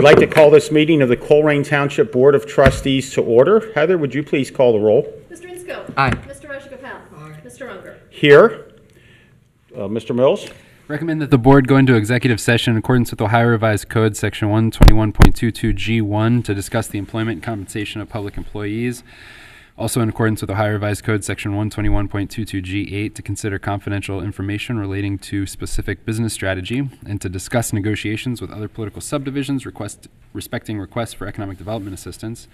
like to call this meeting of the Colerain Township Board of Trustees to order. Heather, would you please call the roll? Mr. Insco. Aye. Mr. Rajagopal. Aye. Mr. Unger. Here. Mr. Mills? Recommend that the board go into executive session in accordance with Ohio Revised Code, Section 121.22G1, to discuss the employment and compensation of public employees. Also in accordance with Ohio Revised Code, Section 121.22G8, to consider confidential information relating to specific business strategy and to discuss negotiations with other political subdivisions respecting requests for economic development assistance.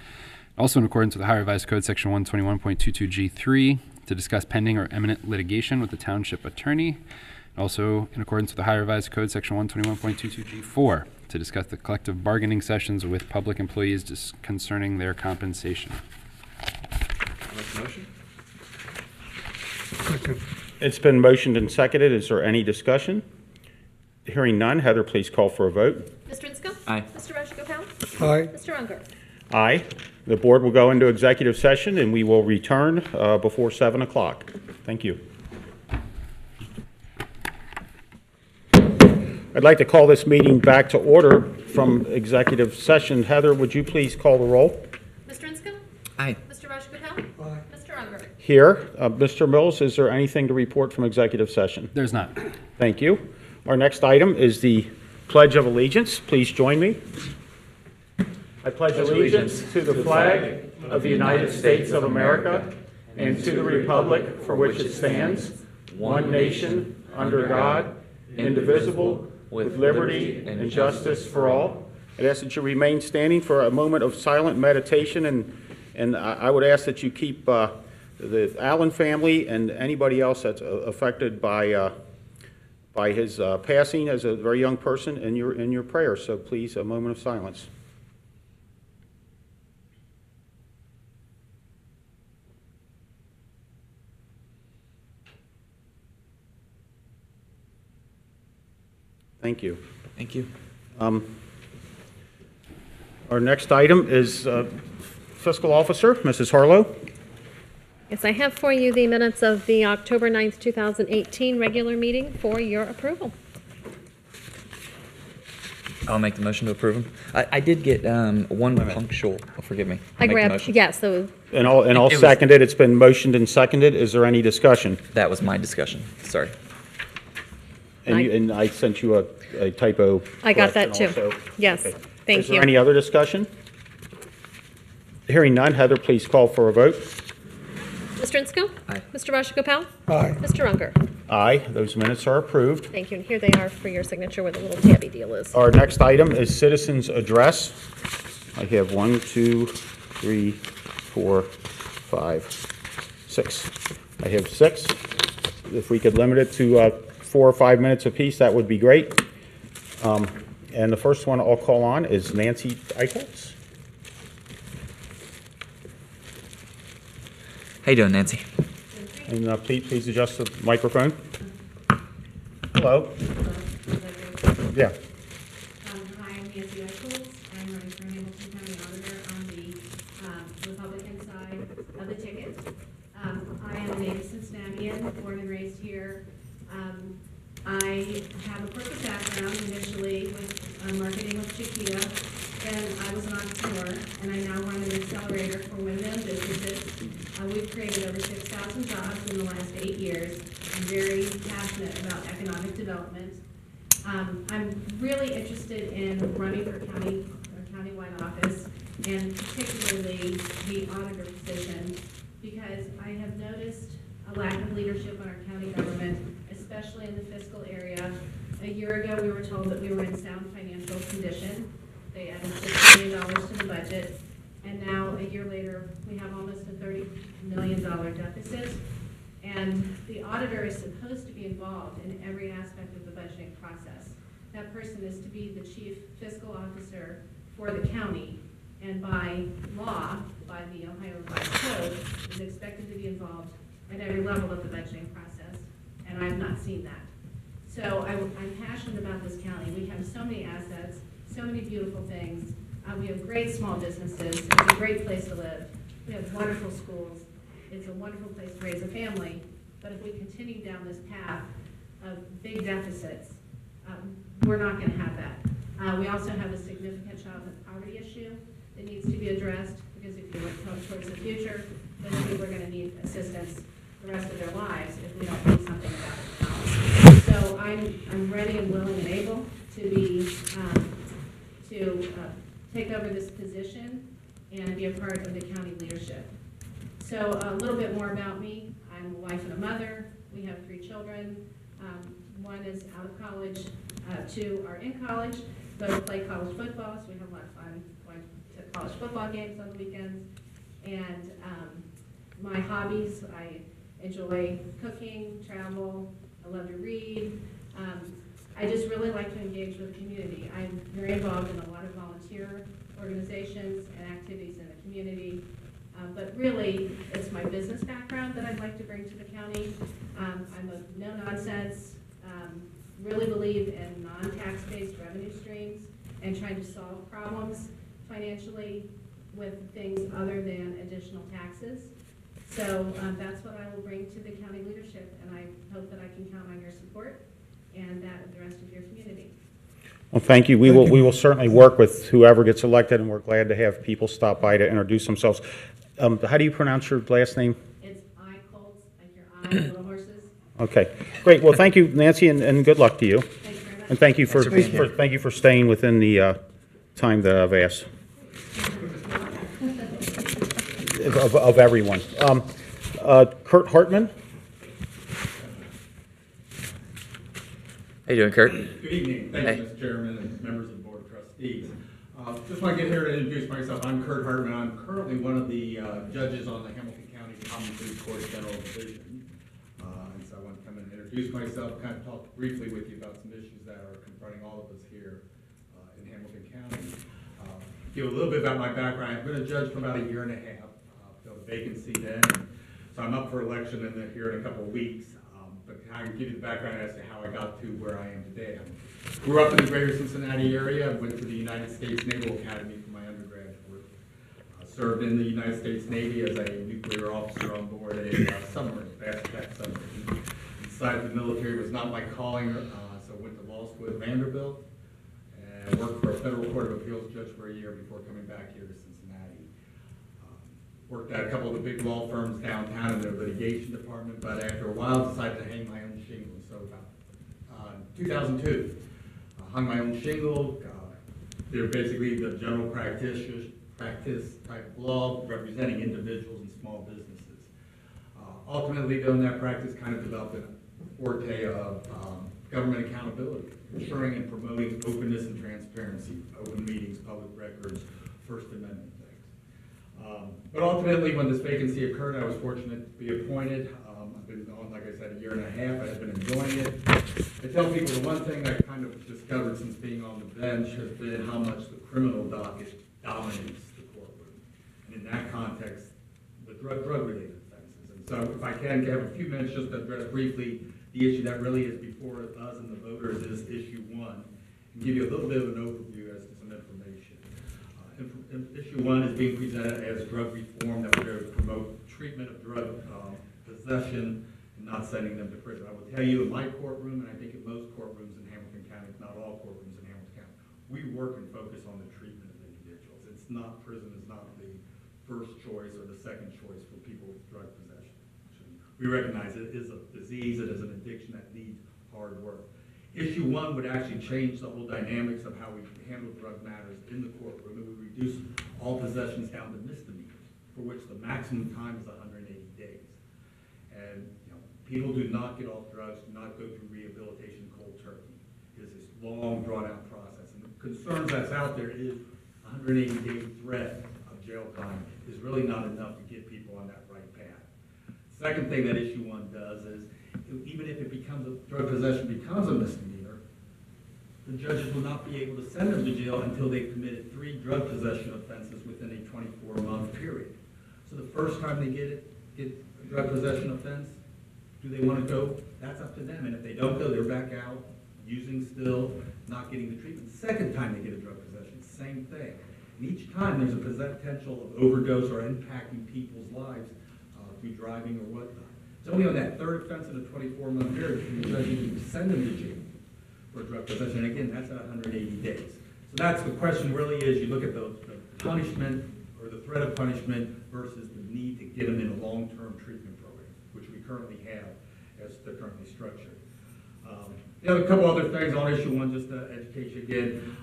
Also in accordance with Ohio Revised Code, Section 121.22G3, to discuss pending or imminent litigation with the township attorney. Also in accordance with Ohio Revised Code, Section 121.22G4, to discuss the collective bargaining sessions with public employees concerning their compensation. Motion? It's been motioned and seconded. Is there any discussion? Hearing none, Heather, please call for a vote. Mr. Insco. Aye. Mr. Rajagopal. Aye. Mr. Unger. Aye. The board will go into executive session and we will return before 7 o'clock. Thank you. I'd like to call this meeting back to order from executive session. Heather, would you please call the roll? Mr. Insco. Aye. Mr. Rajagopal. Aye. Mr. Unger. Here. Mr. Mills, is there anything to report from executive session? There's not. Thank you. Our next item is the Pledge of Allegiance. Please join me. I pledge allegiance to the flag of the United States of America and to the republic for which it stands, one nation, under God, indivisible, with liberty and justice for all. I'd ask that you remain standing for a moment of silent meditation, and I would ask that you keep the Allen family and anybody else that's affected by his passing as a very young person in your prayers. So please, a moment of silence. Thank you. Thank you. Our next item is Fiscal Officer, Mrs. Harlow. Yes, I have for you the minutes of the October 9th, 2018 regular meeting for your approval. I'll make the motion to approve them. I did get one punctual. Oh, forgive me. I grabbed, yes, so And I'll second it. It's been motioned and seconded. Is there any discussion? That was my discussion. Sorry. And I sent you a typo. I got that correction too. also. Yes, Okay. thank Is there you. any other discussion? Hearing none, Heather, please call for a vote. Mr. Insco. Aye. Mr. Rajagopal. Aye. Mr. Unger. Aye, those minutes are approved. Thank you, and here they are for your signature where the little tabby deal is. Our next item is citizens' address. I have 1, 2, 3, 4, 5, 6. I have 6. If we could limit it to 4 or 5 minutes apiece, that would be great. And the first one I'll call on is Nancy Eichholz. How you doing, Nancy? And please adjust the microphone. Hello. Yeah. Hi, I'm Nancy Eichholz. I'm running for Hamilton County Auditor on the Republican side of the ticket. I am a native Cincinnatian, born and raised here. I have a corporate background initially with marketing with Chiquita. Then I was an entrepreneur, and I now run an accelerator for women-owned businesses. We've created over 6,000 jobs in the last 8 years. I'm very passionate about economic development. I'm really interested in running for countywide office, and particularly the auditor position, because I have noticed a lack of leadership in our county government, especially in the fiscal area. A year ago, we were told that we were in sound financial condition. They added $6 million to the budget, and now, a year later, we have almost a $30 million deficit. And the auditor is supposed to be involved in every aspect of the budgeting process. That person is to be the chief fiscal officer for the county, and by law, by the Ohio Revised Code, is expected to be involved at every level of the budgeting process, and I have not seen that. So I'm passionate about this county. We have so many assets, so many beautiful things. We have great small businesses. It's a great place to live. We have wonderful schools. It's a wonderful place to raise a family. But if we continue down this path of big deficits, we're not going to have that. We also have a significant childhood poverty issue that needs to be addressed, because if you look towards the future, those people are going to need assistance the rest of their lives if we don't do something about it now. So I'm ready and willing and able to be take over this position and be a part of the county leadership. So a little bit more about me. I'm a wife and a mother. We have 3 children. One is out of college, 2 are in college. Both play college football, so we have a lot of fun going to college football games on the weekends. And my hobbies, I enjoy cooking, travel, I love to read. I just really like to engage with the community. I'm very involved in a lot of volunteer organizations and activities in the community. But really, it's my business background that I'd like to bring to the county. I'm a no-nonsense, really believe in non-tax-based revenue streams and trying to solve problems financially with things other than additional taxes. So that's what I will bring to the county leadership, and I hope that I can count on your support and that of the rest of your community. Well, thank you. We will certainly work with whoever gets elected, and we're glad to have people stop by to introduce themselves. How do you pronounce your last name? It's I-Colts, like your I, little horses. Okay, great. Well, thank you, Nancy, and good luck to you. Thank you very much. And thank you Thanks for being here. thank you for staying within the time that I've asked of everyone. Kurt Hartman. How you doing, Kurt? Good evening. Thank you, Mr. Chairman and members of the Board of Trustees. Just want to get here to introduce myself. I'm Kurt Hartman. I'm currently one of the judges on the Hamilton County Common Pleas Court General Division. And so I want to come and introduce myself, kind of talk briefly with you about some issues that are confronting all of us here in Hamilton County. Give a little bit about my background. I've been a judge for about a year and a half. Filled a vacancy then. So I'm up for election here in a couple of weeks. But I can give you the background as to how I got to where I am today. I grew up in the greater Cincinnati area. Went to the United States Naval Academy for my undergraduate work. Served in the United States Navy as a nuclear officer on board a submarine, fast attack submarine. Decided the military was not my calling, so went to law school at Vanderbilt and worked for a federal court of appeals judge for a year before coming back here to Cincinnati. Worked at a couple of the big law firms downtown in their litigation department, but after a while decided to hang my own shingle. So about 2002, hung my own shingle. They're basically the general practice type of law representing individuals and small businesses. Ultimately, though, in that practice kind of developed a forte of government accountability, ensuring and promoting openness and transparency, open meetings, public records, First Amendment things. But ultimately, when this vacancy occurred, I was fortunate to be appointed. I've been on, like I said, a year and a half. I've been enjoying it. I tell people the one thing I kind of discovered since being on the bench has been how much the criminal docket dominates the courtroom. And in that context, the drug-related offenses. And so if I can have a few minutes just to address briefly the issue that really is before us and the voters is issue 1, and give you a little bit of an overview as to some information. Issue 1 is being presented as drug reform that would promote treatment of drug possession and not sending them to prison. I will tell you, in my courtroom, and I think in most courtrooms in Hamilton County, if not all courtrooms in Hamilton County, we work and focus on the treatment of individuals. It's not, prison is not the first choice or the second choice for people with drug possession. We recognize it is a disease, it is an addiction that needs hard work. Issue 1 would actually change the whole dynamics of how we handle drug matters in the courtroom. It would reduce all possessions down to misdemeanors, for which the maximum time is 180 days. And people do not get off drugs, do not go through rehabilitation cold turkey. It is this long, drawn-out process. And the concerns that's out there is 180-day threat of jail time is really not enough to get people on that right path. Second thing that issue 1 does is, even if it becomes drug possession becomes a misdemeanor, the judges will not be able to send them to jail until they've committed 3 drug possession offenses within a 24-month period. So the first time they get a drug possession offense, do they want to go? That's up to them. And if they don't go, they're back out, using still, not getting the treatment. The second time they get a drug possession, same thing. And each time there's a potential of overdose or impacting people's lives through driving or whatnot. It's only on that third offense in a 24-month period can the judge even send them to jail for drug possession. And again, that's at 180 days. So that's the question really is, you look at the punishment or the threat of punishment versus the need to get them in a long-term treatment program, which we currently have as they're currently structured. A couple other things on issue one, just to educate you again.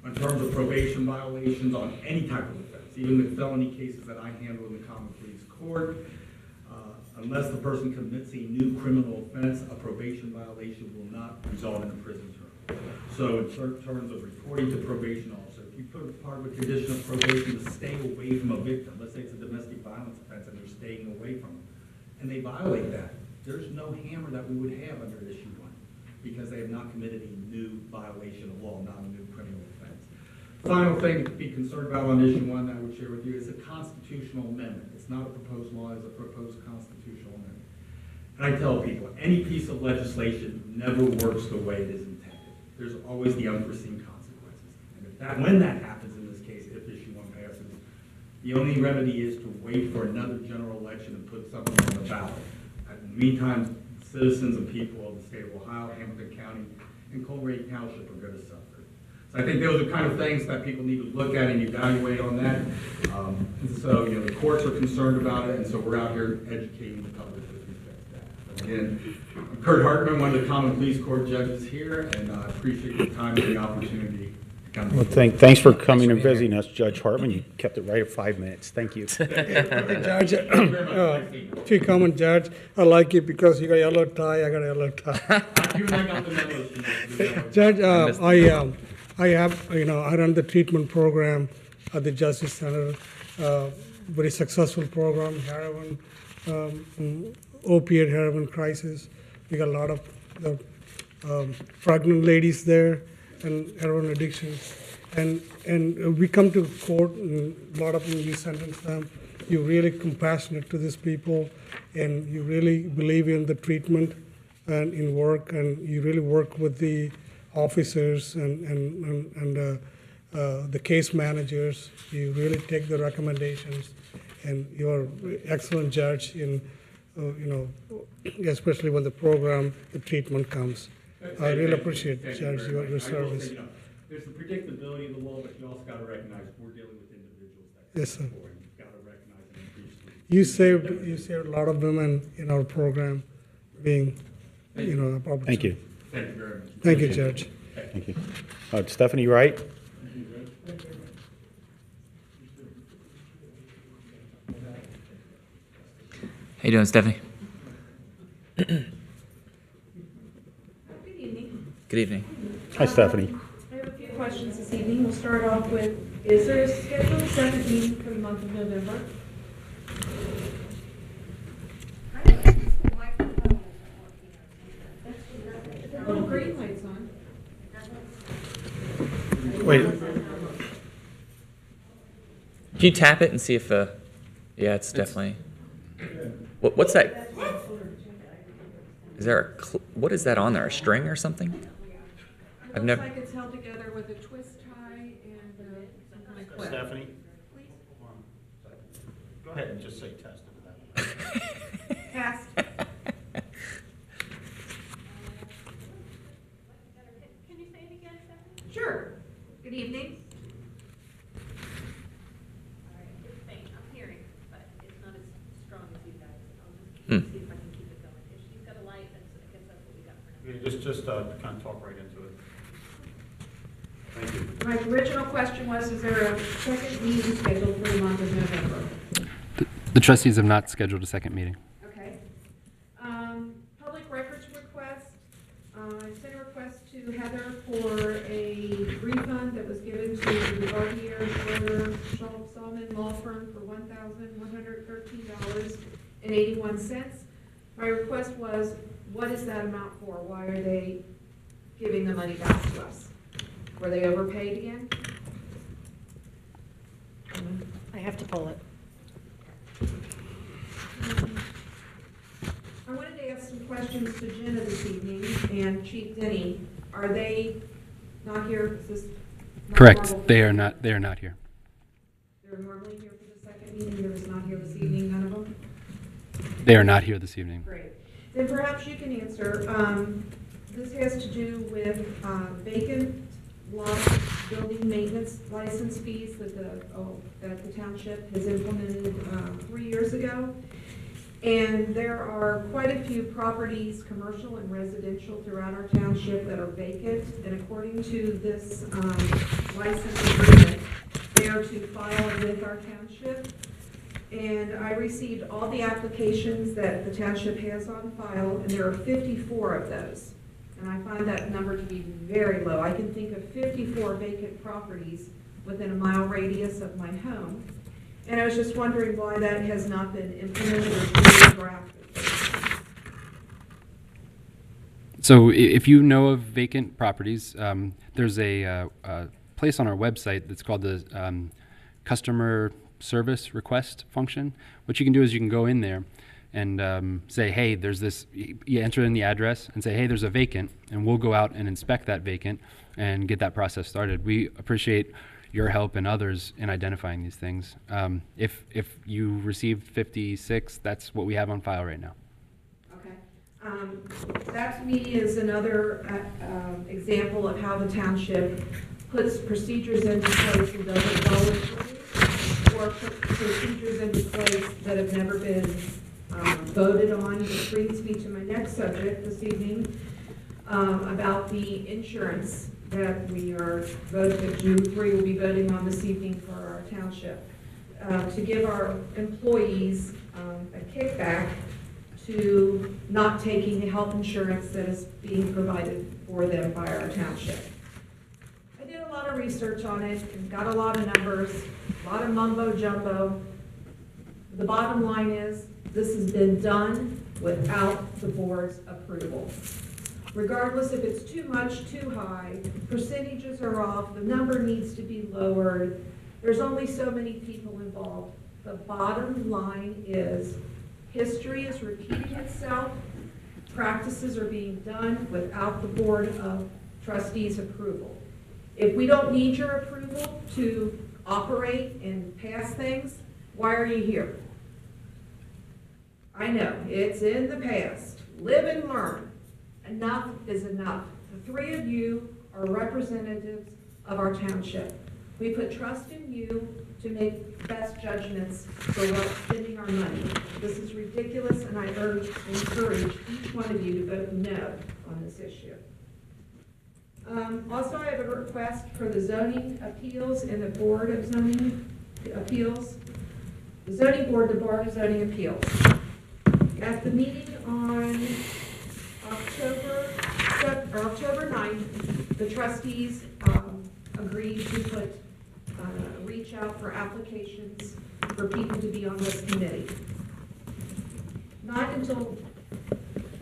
In terms of probation violations on any type of offense, even the felony cases that I handle in the common pleas court, unless the person commits a new criminal offense, a probation violation will not result in a prison term. So in terms of reporting to probation officer, if you put part of a condition of probation to stay away from a victim, let's say it's a domestic violence offense and they're staying away from them, and they violate that, there's no hammer that we would have under issue one, because they have not committed a new violation of law, not a new criminal offense. Final thing to be concerned about on issue one that I would share with you is a constitutional amendment. It's not a proposed law, it's a proposed constitutional amendment. And I tell people, any piece of legislation never works the way it is intended. There's always the unforeseen consequences. And when that happens in this case, if issue one passes, the only remedy is to wait for another general election and put something on the ballot. In the meantime, citizens and people of the state of Ohio, Hamilton County, and Colerain Township are going to suffer. So I think those are kind of things that people need to look at and evaluate on that. So, the courts are concerned about it, and so we're out here educating the public with respect to that. Again, I'm Kurt Hartman, one of the Common Pleas Court judges here, and I appreciate your time and the opportunity to come. Well, thanks for coming and visiting us, Judge Hartman. You kept it right at 5 minutes. Thank you. Judge, to comment, Judge, I like it because you got a yellow tie, I got a yellow tie. You and I got the memos tonight. Judge, I run the treatment program at the Justice Center, very successful program, heroin, opiate heroin crisis. We got a lot of pregnant ladies there and heroin addiction. And we come to court, and a lot of them, you sentence them. You're really compassionate to these people, and you really believe in the treatment and in work, and you really work with the officers and the case managers. You really take the recommendations, and you're an excellent judge in, especially when the treatment comes. I really appreciate, Judge, your service. There's the predictability of the law, but you also got to recognize we're dealing with individuals that Yes, sir. you've got to recognize and appreciate. You saved a lot of women in our program being, opportunity. Thank you. Thank you very much. Thank you, Judge. Thank you. Stephanie Wright? How you doing, Stephanie? Good evening. Good evening. Hi, Stephanie. I have a few questions this evening. We'll start off with, is there a scheduled second meeting for the month of November? The little green light's on. Wait, Can you tap it and see if yeah, it's definitely. What's that? Is there what is that on there? A string or something? It looks like it's held together with a twist tie and some kind of clip. Stephanie? Go ahead and just say test it. Test. Can you say it again, Stephanie? Sure. Good evening. All right, it's faint. I'm hearing, but it's not as strong as you guys. I'll just see if I can keep it going. If she's got a light, I guess that's what we got for now. Just kind of talk right into it. Thank you. My original question was, is there a second meeting scheduled for the month of November? The trustees have not scheduled a second meeting. Okay. Public records request. I sent a request to Heather for a refund that was given to the Barbier, Schroeder, Solomon Law Firm for $1,113.81. My request was, what is that amount for? Why are they giving the money back to us? Were they overpaid again? I have to pull it. I wanted to ask some questions to Jenna this evening and Chief Denny. Are they not here? Is this not Correct. normal? They are not here. They're normally here for the second meeting. They're just not here this evening, none of them? They are not here this evening. Great. Then perhaps you can answer. This has to do with vacant lot of building maintenance license fees that the township has implemented 3 years ago. And there are quite a few properties, commercial and residential, throughout our township that are vacant. And according to this license agreement, they are to file with our township. And I received all the applications that the township has on file, and there are 54 of those. And I find that number to be very low. I can think of 54 vacant properties within a mile radius of my home. And I was just wondering why that has not been implemented or drafted. So if you know of vacant properties, there's a place on our website that's called the customer service request function. What you can do is you can go in there and say, hey, there's this, you enter in the address and say, hey, there's a vacant, and we'll go out and inspect that vacant and get that process started. We appreciate your help and others in identifying these things. If you received 56, that's what we have on file right now. Okay. That to me is another example of how the township puts procedures into place and doesn't follow through, or put procedures into place that have never been voted on. Which brings me to my next subject this evening, about the insurance that we are voting, that you three will be voting on this evening for our township, to give our employees a kickback to not taking the health insurance that is being provided for them by our township. I did a lot of research on it and got a lot of numbers, a lot of mumbo jumbo. The bottom line is, this has been done without the board's approval. Regardless if it's too much, too high, percentages are off, the number needs to be lowered. There's only so many people involved. The bottom line is, history is repeating itself. Practices are being done without the Board of Trustees approval. If we don't need your approval to operate and pass things, why are you here? I know, it's in the past. Live and learn. Enough is enough. The three of you are representatives of our township. We put trust in you to make best judgments for what's spending our money. This is ridiculous, and I encourage each one of you to vote no on this issue. Also, I have a request for the zoning appeals and the Board of Zoning Appeals. The zoning board, the Board of Zoning Appeals. At the meeting on October 9th, the trustees agreed to reach out for applications for people to be on this committee. Not until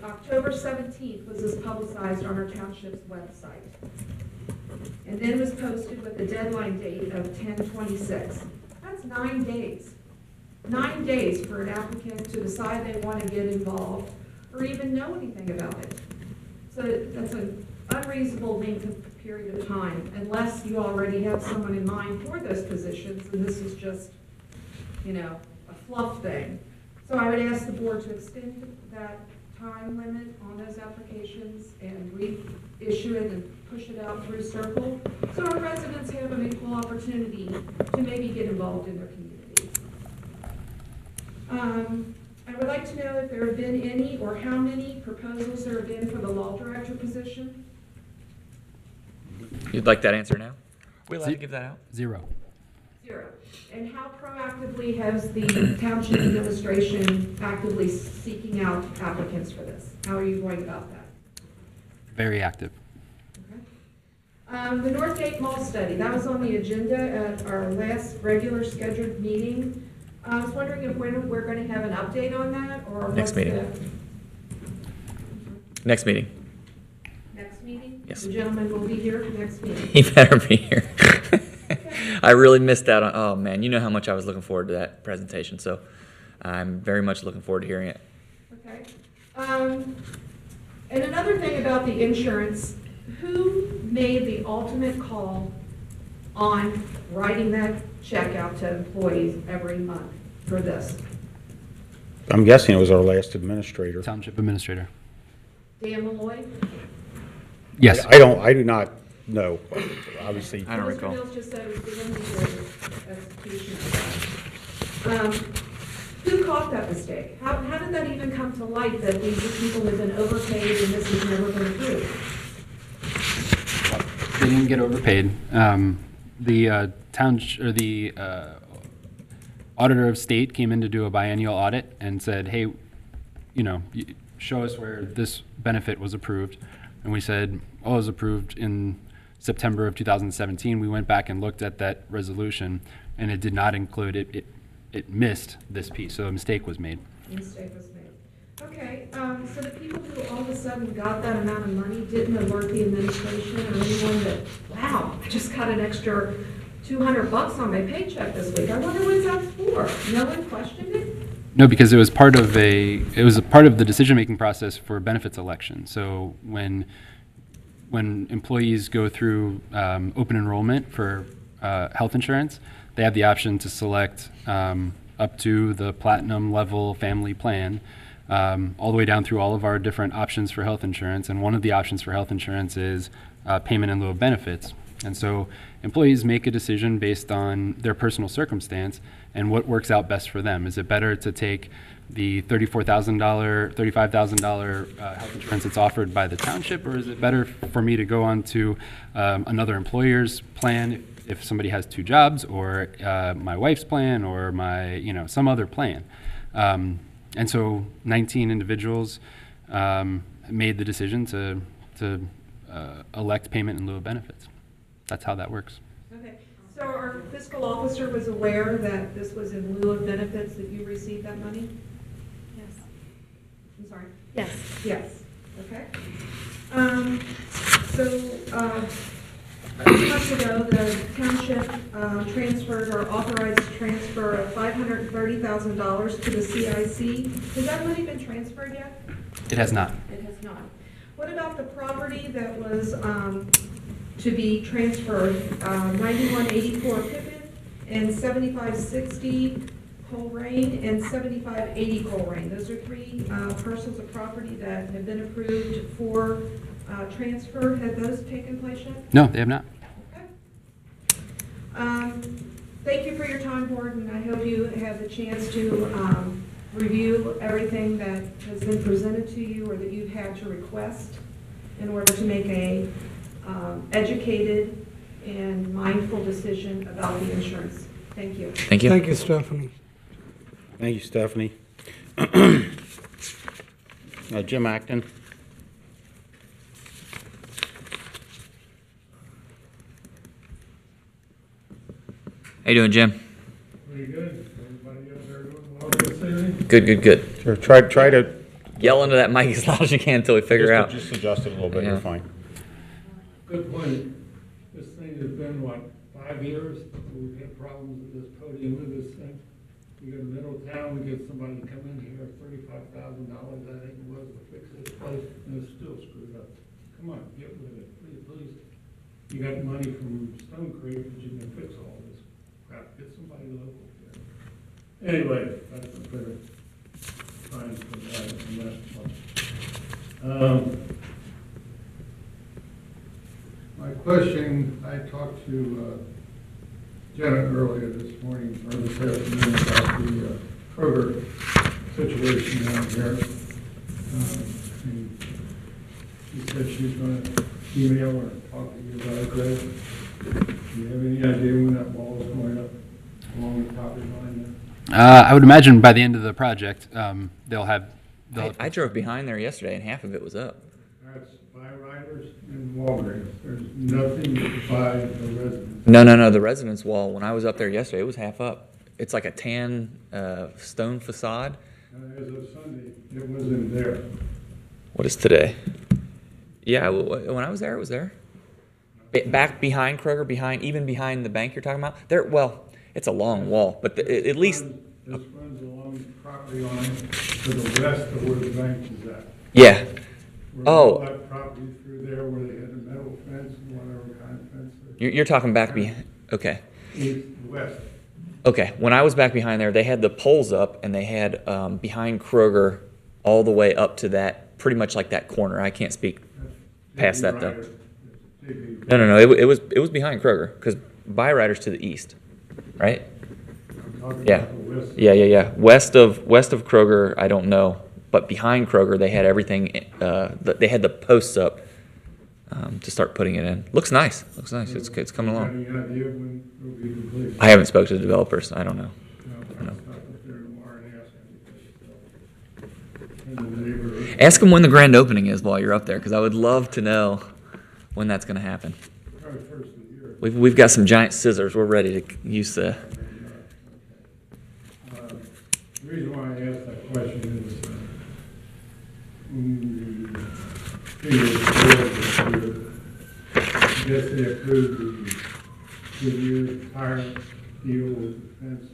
October 17th was this publicized on our township's website. And then it was posted with a deadline date of 10/26. That's 9 days. 9 days for an applicant to decide they want to get involved or even know anything about it. So that's an unreasonable length of period of time, unless you already have someone in mind for those positions, and this is just, a fluff thing. So I would ask the board to extend that time limit on those applications and reissue it and push it out through Circle, so our residents have an equal opportunity to maybe get involved in their communities. I would like to know if there have been any or how many proposals there have been for the law director position. You'd like that answer now? We allowed to give that out? 0. 0. And how proactively has the township administration actively seeking out applicants for this? How are you going about that? Very active. Okay. The Northgate Mall study, that was on the agenda at our last regular scheduled meeting. I was wondering if we're going to have an update on that, or Next meeting. Next meeting. Next meeting? Yes. The gentleman will be here for next meeting. He better be here. I really missed that. Oh man, you know how much I was looking forward to that presentation, so I'm very much looking forward to hearing it. Okay. And another thing about the insurance, who made the ultimate call on writing that check out to employees every month for this? I'm guessing it was our last administrator. Township administrator. Dan Malloy? Yes. I do not no, obviously. I don't Mr. recall. Mills just said it was the immediate execution of that. Who caught that mistake? How did that even come to light that these people have been overpaid and this has never been approved? They didn't get overpaid. The the auditor of state came in to do a biennial audit and said, hey, show us where this benefit was approved. And we said, oh, it was approved in September of 2017. We went back and looked at that resolution, and it did not include it. It missed this piece, so a mistake was made. A mistake was made. Okay, so the people who all of a sudden got that amount of money didn't alert the administration or anyone that, wow, I just got an extra $200 on my paycheck this week. I wonder what that's for. No one questioned it? No, because it was part of a part of the decision-making process for benefits election. So when employees go through open enrollment for health insurance, they have the option to select up to the platinum level family plan, all the way down through all of our different options for health insurance. And one of the options for health insurance is payment in lieu of benefits. And so employees make a decision based on their personal circumstance and what works out best for them. Is it better to take the $34,000, $35,000 health insurance that's offered by the township, or is it better for me to go on to another employer's plan if somebody has two jobs, or my wife's plan, or my some other plan? And so 19 individuals made the decision to elect payment in lieu of benefits. That's how that works. Okay, so our fiscal officer was aware that this was in lieu of benefits, that you received that money? Yes. I'm sorry? Yes. Yes, okay. A few months ago, the township transferred or authorized transfer of $530,000 to the CIC. Has that money been transferred yet? It has not. It has not. What about the property that was to be transferred, 9184 Pippin and 7560 Colerain and 7580 Colerain? Those are three parcels of property that have been approved for transfer. Have those taken place yet? No, they have not. Okay. Thank you for your time, Board, and I hope you have the chance to review everything that has been presented to you or that you've had to request in order to make a educated and mindful decision about the insurance. Thank you. Thank you. Thank you, Stephanie. Thank you, Stephanie. Jim Acton. How you doing, Jim? Pretty good. Everybody out there doing well this evening? Good. Sure, try to Yell into that mic as loud as you can until we figure out. just adjust it a little bit. You're Yeah. fine. Good point. This thing has been, 5 years? We've had problems with this podium with this thing. We go to middle town, we get somebody to come in here, $35,000, I think it was, to fix this place, and it's still screwed up. Come on, get rid of it, please. You got money from Stone Creek, but you can fix all this crap. Get somebody local here. Anyway, that's a better time for that and that much. My question, I talked to Janet earlier this morning, or this afternoon, about the Kroger situation down here. And she said she's going to email or talk to you about it, Greg. Do you have any idea when that wall is going up along the property line there? I would imagine by the end of the project, they'll have. I drove behind there yesterday and half of it was up. That's by Riders and Walgreens. There's nothing by the residents. No. The residence wall, when I was up there yesterday, it was half up. It's like a tan stone facade. As of Sunday, it wasn't there. What is today? Yeah, when I was there, it was there. Back behind Kroger, even behind the bank you're talking about. Well, it's a long wall, but at least. This runs along the property line to the west of where the bank is at. Yeah. Where Oh. all that property through there where they had a metal fence and whatever kind of fence. You're talking back behind. Okay. East, west. Okay. When I was back behind there, they had the poles up, and they had behind Kroger all the way up to that, pretty much like that corner. I can't speak past that though. No. It was behind Kroger because Byrider's to the east, right? I'm talking Yeah. about the west. Yeah. West of Kroger, I don't know, but behind Kroger, they had everything. They had the posts up to start putting it in. Looks nice. It's coming Got along. any idea when it will be complete? I haven't spoken to the developers. I don't know. I'll stop up there tomorrow and ask them. And the neighbor, Ask them when the grand opening is while you're up there, because I would love to know when that's going to happen. probably first of the year. We've got some giant scissors. We're ready to use the. The reason why I asked that question is, when the previous board this year, I guess they approved the Goodyear tire deal with the fence.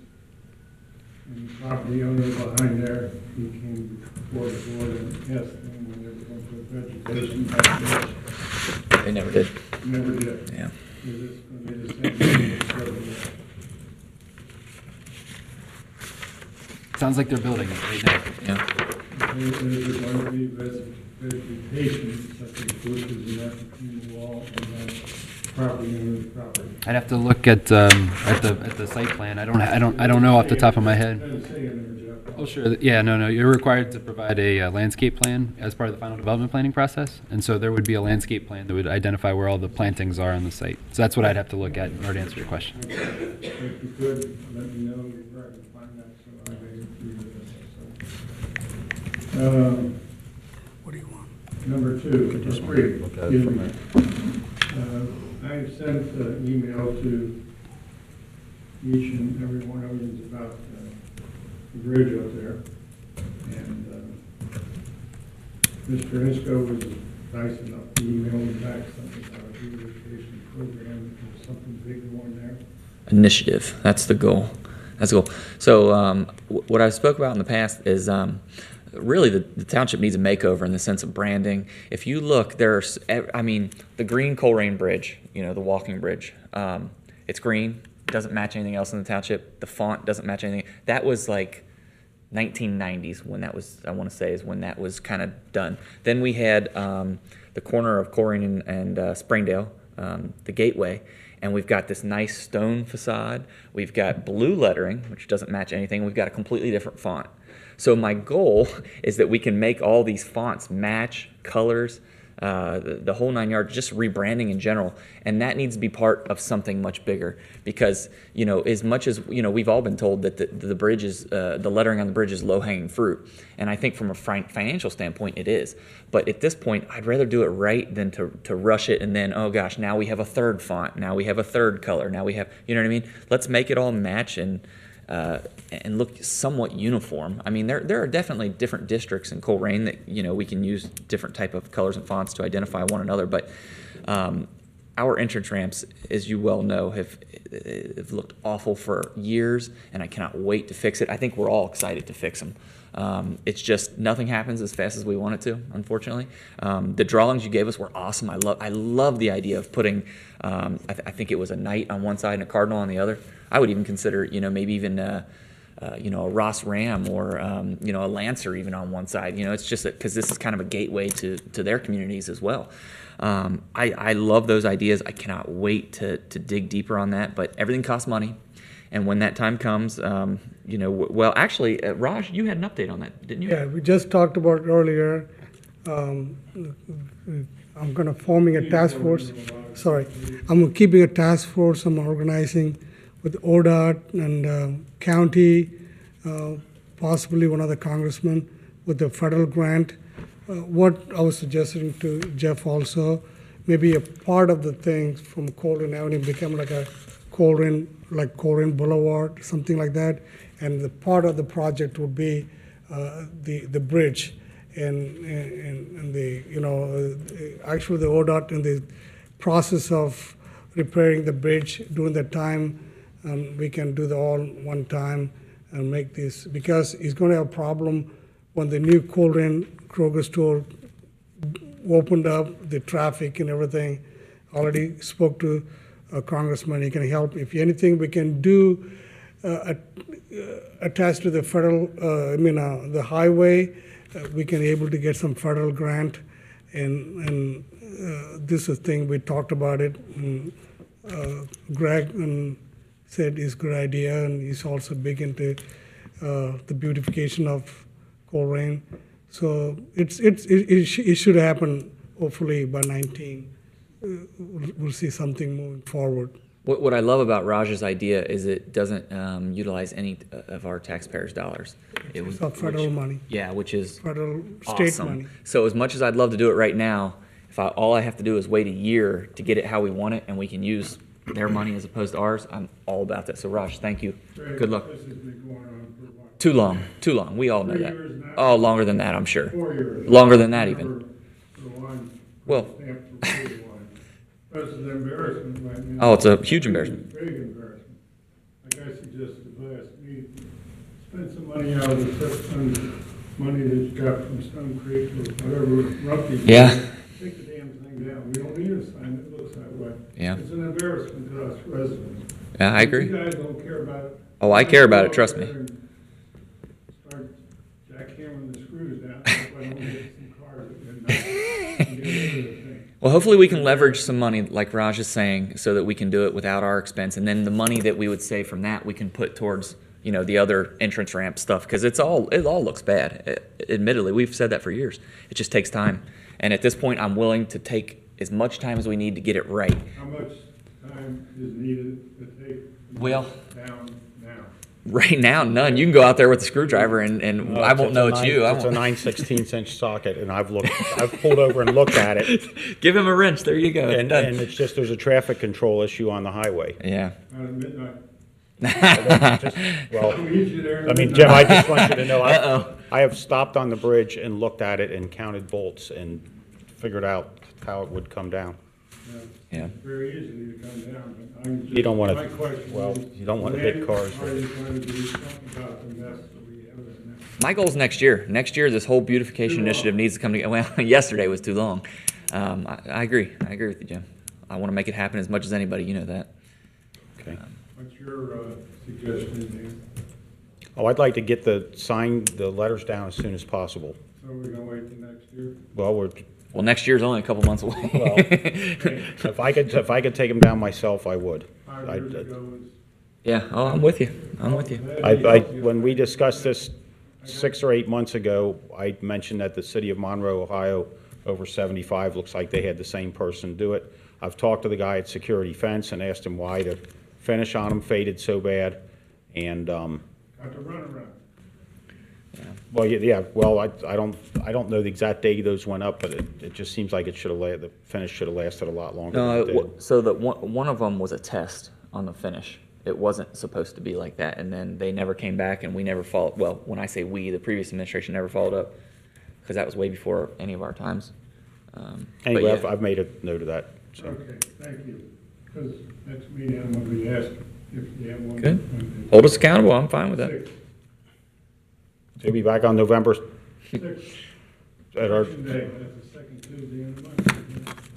And the property owner behind there, he came before the board and asked them when they were going to put vegetation back there. They never did. Never did. Yeah. Is this going to be the same thing as Goodyear? Sounds like they're building it right now. Yeah. Is there going to be vegetation such as bushes and that between the wall and that property owner's property? I'd have to look at the site plan. I don't know off the top of my head. Doesn't say in there, Jeff. Oh, sure. Yeah, no. You're required to provide a landscape plan as part of the final development planning process. And so there would be a landscape plan that would identify where all the plantings are on the site. So that's what I'd have to look at in order to answer your question. If you could, let me know where I can find that, so I may agree with this. What do you want? Number two, or three, excuse me. I sent an email to each and every one of you about the bridge up there. And Mr. Isco was nice enough to email me back something about a beautification program, or something big going there. Initiative. That's the goal. So what I spoke about in the past is really the township needs a makeover in the sense of branding. If you look, the green Colerain Bridge, the walking bridge, it's green, doesn't match anything else in the township. The font doesn't match anything. That was like 1990s when that was, I want to say, is when that was kind of done. Then we had the corner of Colerain and Springdale, the gateway, and we've got this nice stone facade. We've got blue lettering, which doesn't match anything. We've got a completely different font. So my goal is that we can make all these fonts match, colors, the whole 9 yards, just rebranding in general. And that needs to be part of something much bigger because, as much as, we've all been told that the bridge is, the lettering on the bridge is low-hanging fruit. And I think from a financial standpoint, it is. But at this point, I'd rather do it right than to rush it and then, oh gosh, now we have a third font, now we have a third color, now we have, you know what I mean? Let's make it all match and look somewhat uniform. I mean, there are definitely different districts in Colerain that, we can use different type of colors and fonts to identify one another, but our entrance ramps, as you well know, have looked awful for years, and I cannot wait to fix it. I think we're all excited to fix them. It's just nothing happens as fast as we want it to, unfortunately. The drawings you gave us were awesome. I love the idea of putting, I think it was a knight on one side and a cardinal on the other. I would even consider, maybe even a Ross Ram or, a Lancer even on one side. It's just because this is kind of a gateway to their communities as well. I love those ideas. I cannot wait to dig deeper on that, but everything costs money. And when that time comes, well, actually, Raj, you had an update on that, didn't you? Yeah, we just talked about it earlier. I'm going to forming a task force. Sorry, I'm keeping a task force. I'm organizing with ODOT and county, possibly one of the congressmen with the federal grant. What I was suggesting to Jeff also, maybe a part of the things from Colerain Avenue become like a Colerain Boulevard, something like that. And the part of the project would be the bridge and actually the ODOT in the process of repairing the bridge during that time. We can do the all one time and make this, because he's going to have a problem when the new Colerain Kroger store opened up, the traffic and everything. Already spoke to a congressman, he can help. If anything we can do attached to the federal, the highway, we can able to get some federal grant and this is a thing, we talked about it. And, Greg said it's a good idea, and he's also big into the beautification of Colerain. So it should happen hopefully by 19. We'll see something moving forward. What I love about Raj's idea is it doesn't utilize any of our taxpayers' dollars. It's not federal money, Yeah, which is federal, state awesome. money. So as much as I'd love to do it right now, all I have to do is wait a year to get it how we want it, and we can use their money as opposed to ours, I'm all about that. So Raj, thank you. Good luck. This has been going on for what? Too long. We all know 3 that. years now? Oh, longer than that, I'm sure. 4 years. Longer than that even. For one, Well- stamp for 41. This is an embarrassment right now. Oh, it's a huge embarrassment. Big embarrassment. Like I suggested last meeting, spend some money out of the money that you got from Stone Creek or whatever, Rumpke. Yeah. Take the damn thing down. We don't need a sign that looks that way. Yeah. It's an embarrassment to us residents. Yeah, I agree. You guys don't care about it. Oh, I care about it, trust me. Start jackhammering the screws down, so I don't get some cars and get rid of the thing. Well, hopefully we can leverage some money, like Raj is saying, so that we can do it without our expense. And then the money that we would save from that, we can put towards, the other entrance ramp stuff. Because it all looks bad. Admittedly, we've said that for years. It just takes time. And at this point, I'm willing to take as much time as we need to get it right. How much time is needed to take Well- down now? Right now, none. You can go out there with a screwdriver, and I won't know it's you. It's a 9/16" socket, and I've pulled over and looked at it. Give him a wrench. There you go. And Done. it's just, there's a traffic control issue on the highway. Yeah. Out at midnight. Well, I'll meet you there. I mean, Jim, I just want you to know, Uh-oh. I have stopped on the bridge and looked at it and counted bolts and figured out how it would come down. Yeah. Very easily to come down, but I'm just. You don't wanna- my question well, is, you don't wanna hit when cars. Are you going to do something about the mess that we have in there? My goal's next year. Next year, this whole beautification Too long. initiative needs to come together. Well, yesterday was too long. I agree. I agree with you, Jim. I want to make it happen as much as anybody. You know that. Okay. What's your suggestion, Dan? Oh, I'd like to get the letters down as soon as possible. So we're gonna wait till next year? Well, Well, next year's only a couple months away. if I could take them down myself, I would. 5 I- years ago was. Yeah. Oh, I'm with you. I'm with you. When we discussed this 6 or 8 months ago, I mentioned that the city of Monroe, Ohio, over 75, looks like they had the same person do it. I've talked to the guy at Security Fence and asked him why the finish on them faded so bad. And, Got to run around. well, yeah, well, I don't know the exact day those went up, but it just seems like the finish should have lasted a lot longer than No, it did. so that one of them was a test on the finish. It wasn't supposed to be like that, and then they never came back, and we never followed. Well, when I say we, the previous administration never followed up, because that was way before any of our times. But Anyway, yeah. I've made a note of that, so. Okay, thank you. Because next meeting, I'm gonna be asking if you have one. Good. Hold us accountable. I'm fine with that. Six. He'll be back on November Six. at our, Election day, that's the second Tuesday in the month.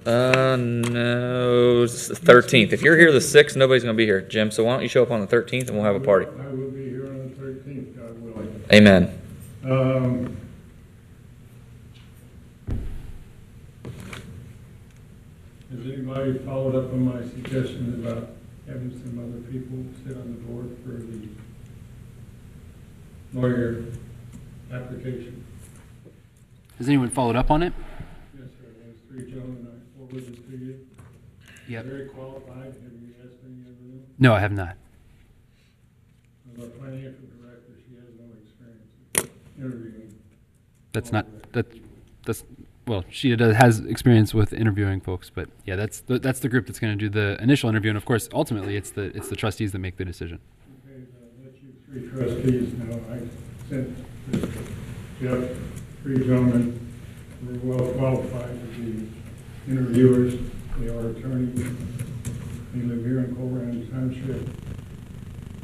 No, it's the 13th. If you're here the 6th, nobody's going to be here, Jim. So why don't you show up on the 13th and we'll have a party. I will be here on the 13th, God willing. Amen. Has anybody followed up on my suggestion about having some other people sit on the board for the lawyer application? Has anyone followed up on it? Yes, sir, there's 3 gentlemen, I forwarded it to you. Yep. Very qualified, have you asked any of them? No, I have not. The financial director, she has no experience interviewing. That's well, she has experience with interviewing folks, but yeah, that's the group that's going to do the initial interview, and of course, ultimately, it's the trustees that make the decision. Okay, let you 3 trustees know. I sent this to Jeff, 3 gentlemen who are well qualified to be interviewers. They are attorneys. They live here in Colerain Township.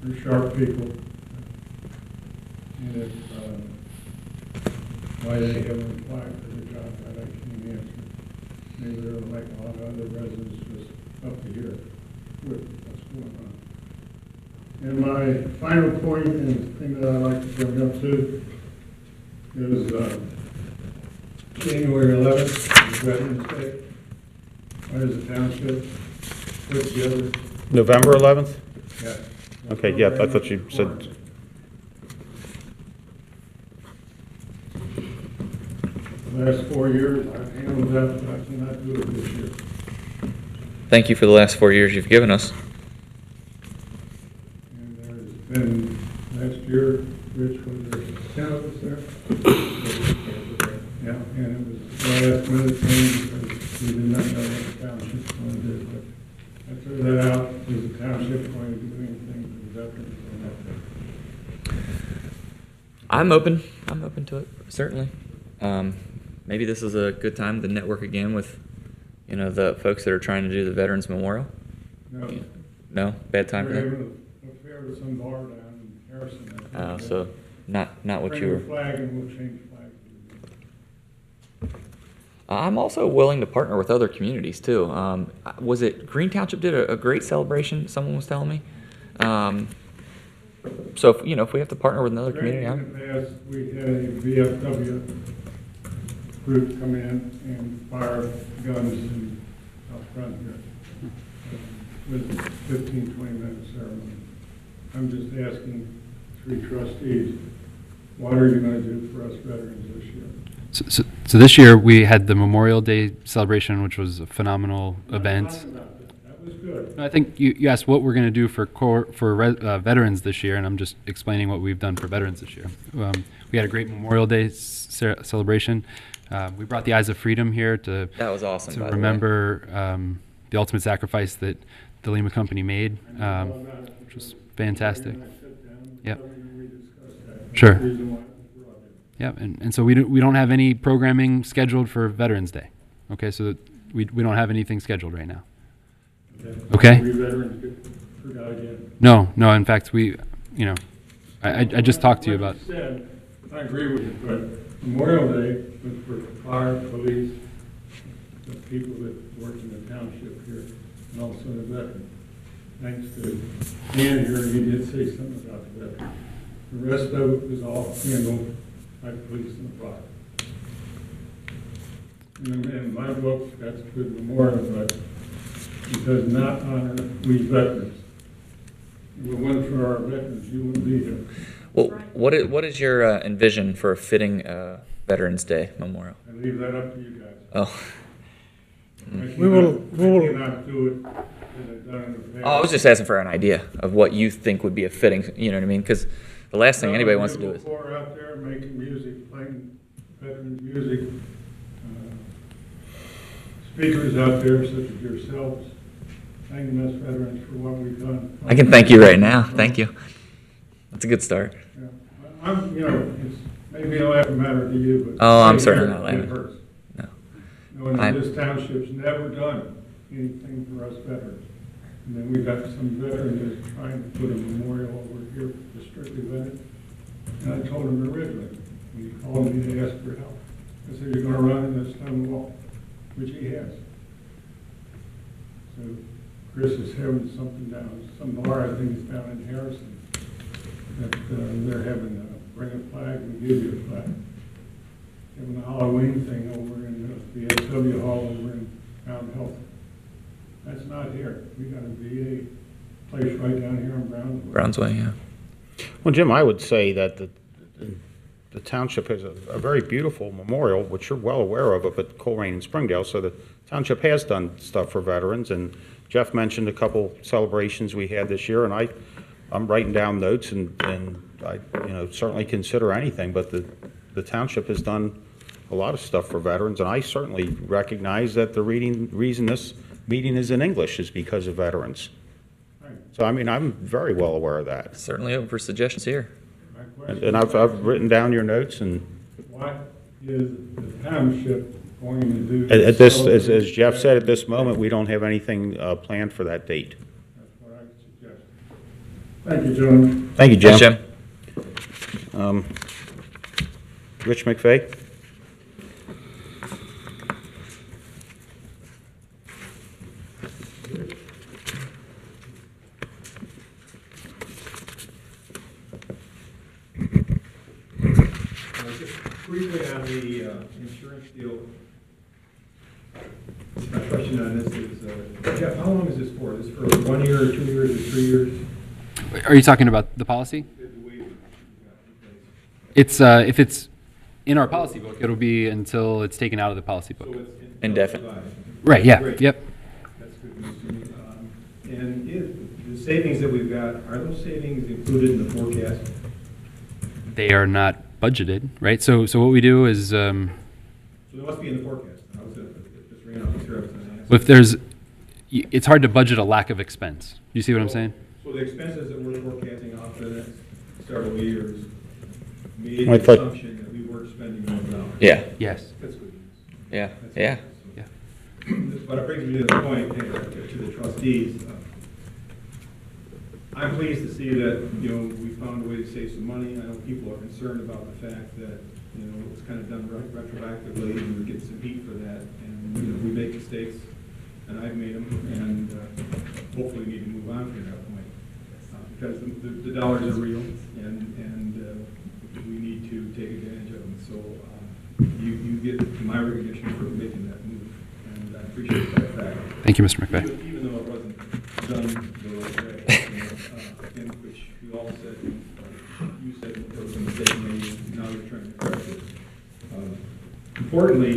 They're sharp people. And if, why they haven't applied for the job, that I can't answer. Maybe they're like a lot of other residents just up to here with what's going on. And my final point, and the thing that I like to bring up too, is January 11th, is Veterans Day. Why does the township put together? November 11th? Yeah. Okay, yeah, I thought you said, The last 4 years, I've handled that, but I cannot do it this year. Thank you for the last 4 years you've given us. And there's been, last year, Rich, was there 10 of us there? Yeah, and it was the last minute thing because we did not know what the township was going to do. But I threw that out, is the township going to do anything for the veterans or not? I'm open to it, certainly. Maybe this is a good time to network again with, the folks that are trying to do the Veterans Memorial. No. No, bad time for We're that. having a fair with some bar down in Harrison. I think. So not what Bring you your were. flag and we'll change flags. I'm also willing to partner with other communities too. Was it Green Township did a great celebration? Someone was telling me. So if we have to partner with another community, In the past, we had a VFW group come in and fire guns in out front here. With 15, 20-minute ceremony. I'm just asking 3 trustees, what are you going to do for us veterans this year? So this year we had the Memorial Day celebration, which was a phenomenal event. That was good. I think you asked what we're going to do for veterans this year, and I'm just explaining what we've done for veterans this year. We had a great Memorial Day celebration. We brought the Eyes of Freedom here to that was awesome. to by the way. remember the ultimate sacrifice that the Lima Company made, which was fantastic. Yep. Sure. Yep. And so we don't have any programming scheduled for Veterans Day. Okay, so we don't have anything scheduled right now. Okay. We veterans get forgot again. No. In fact, I just talked to you about. Like said, I agree with you, but Memorial Day was for fire, police, the people that work in the township here, and also the veterans. Thanks to Dan here, he did say something about the veterans. The rest of it was all handled by the police and the fire. And in my book, that's a good memorial, but it does not honor we veterans. If it wasn't for our veterans, you wouldn't be here. Well, what is your envision for a fitting Veterans Day memorial? I leave that up to you guys. Oh. I We will- cannot do it as I've done in the past. Oh, I was just asking for an idea of what you think would be a fitting, you know what I mean? Because the last thing anybody wants to do is. People out there making music, playing veterans music. Speakers out there such as yourselves, thanking us veterans for what we've done. I can thank you right now. Thank you. That's a good start. Yeah. It's maybe a laughing matter to you, but. Oh, I'm it certainly not hurts. laughing. It hurts. No. Knowing I- that this township's never done anything for us veterans. And then we've got some veterans that's trying to put a memorial over here for strictly veterans. And I told him originally, when he called me to ask for help, I said, you're gonna run in this stone wall, which he has. So Chris is having something down, some bar, I think it's down in Harrison, that they're having bring a flag and give you a flag. Having a Halloween thing over in the VFW hall over in Mount Health. That's not here. We got a VA place right down here in Brownsville. Brownsway, yeah. well, Jim, I would say that the township has a very beautiful memorial, which you're well aware of up at Colerain and Springdale. So the township has done stuff for veterans, and Jeff mentioned a couple celebrations we had this year, and I'm writing down notes, and I certainly consider anything, but the township has done a lot of stuff for veterans, and I certainly recognize that the reason this meeting is in English is because of veterans. Right. So, I mean, I'm very well aware of that. Certainly open for suggestions here. My question And I've written down your notes, and what is the township going to do? at this, as Jeff said, at this moment, we don't have anything planned for that date. That's what I suggest. Thank you, gentlemen. Thank you, Jim. Thanks, Jim. Rich McVeigh? Just briefly on the insurance deal, My question on this is, Jeff, how long is this for? Is this for 1 year, or 2 years, or 3 years? Are you talking about the policy? It's, if it's in our policy book, it'll be until it's taken out of the policy book. So it's Indefinite. Right, yeah, Great. yep. That's good news to me. And the savings that we've got, are those savings included in the forecast? They are not budgeted, right? So what we do is, So they must be in the forecast. I was gonna, if this ran off the chair, I was gonna ask. if there's, it's hard to budget a lack of expense. You see what I'm saying? So the expenses that we're forecasting off the next several years made I the thought- assumption that we weren't spending those dollars. Yeah, Yes. That's good news. yeah, That's yeah. good. Yeah. But it brings me to the point, to the trustees. I'm pleased to see that, you know, we found a way to save some money. I know people are concerned about the fact that, you know, it's kind of done retroactively, and we get some heat for that. And, you know, we make mistakes, and I've made them, and hopefully we need to move on from that point. Because the dollars are real, and we need to take advantage of them. So you get my recognition for making that move, and I appreciate that fact. Thank you, Mr. McVeigh. Even though it wasn't done the right way, you know, in which we all said, you said there was a mistake made, and now you're trying to correct it. Importantly,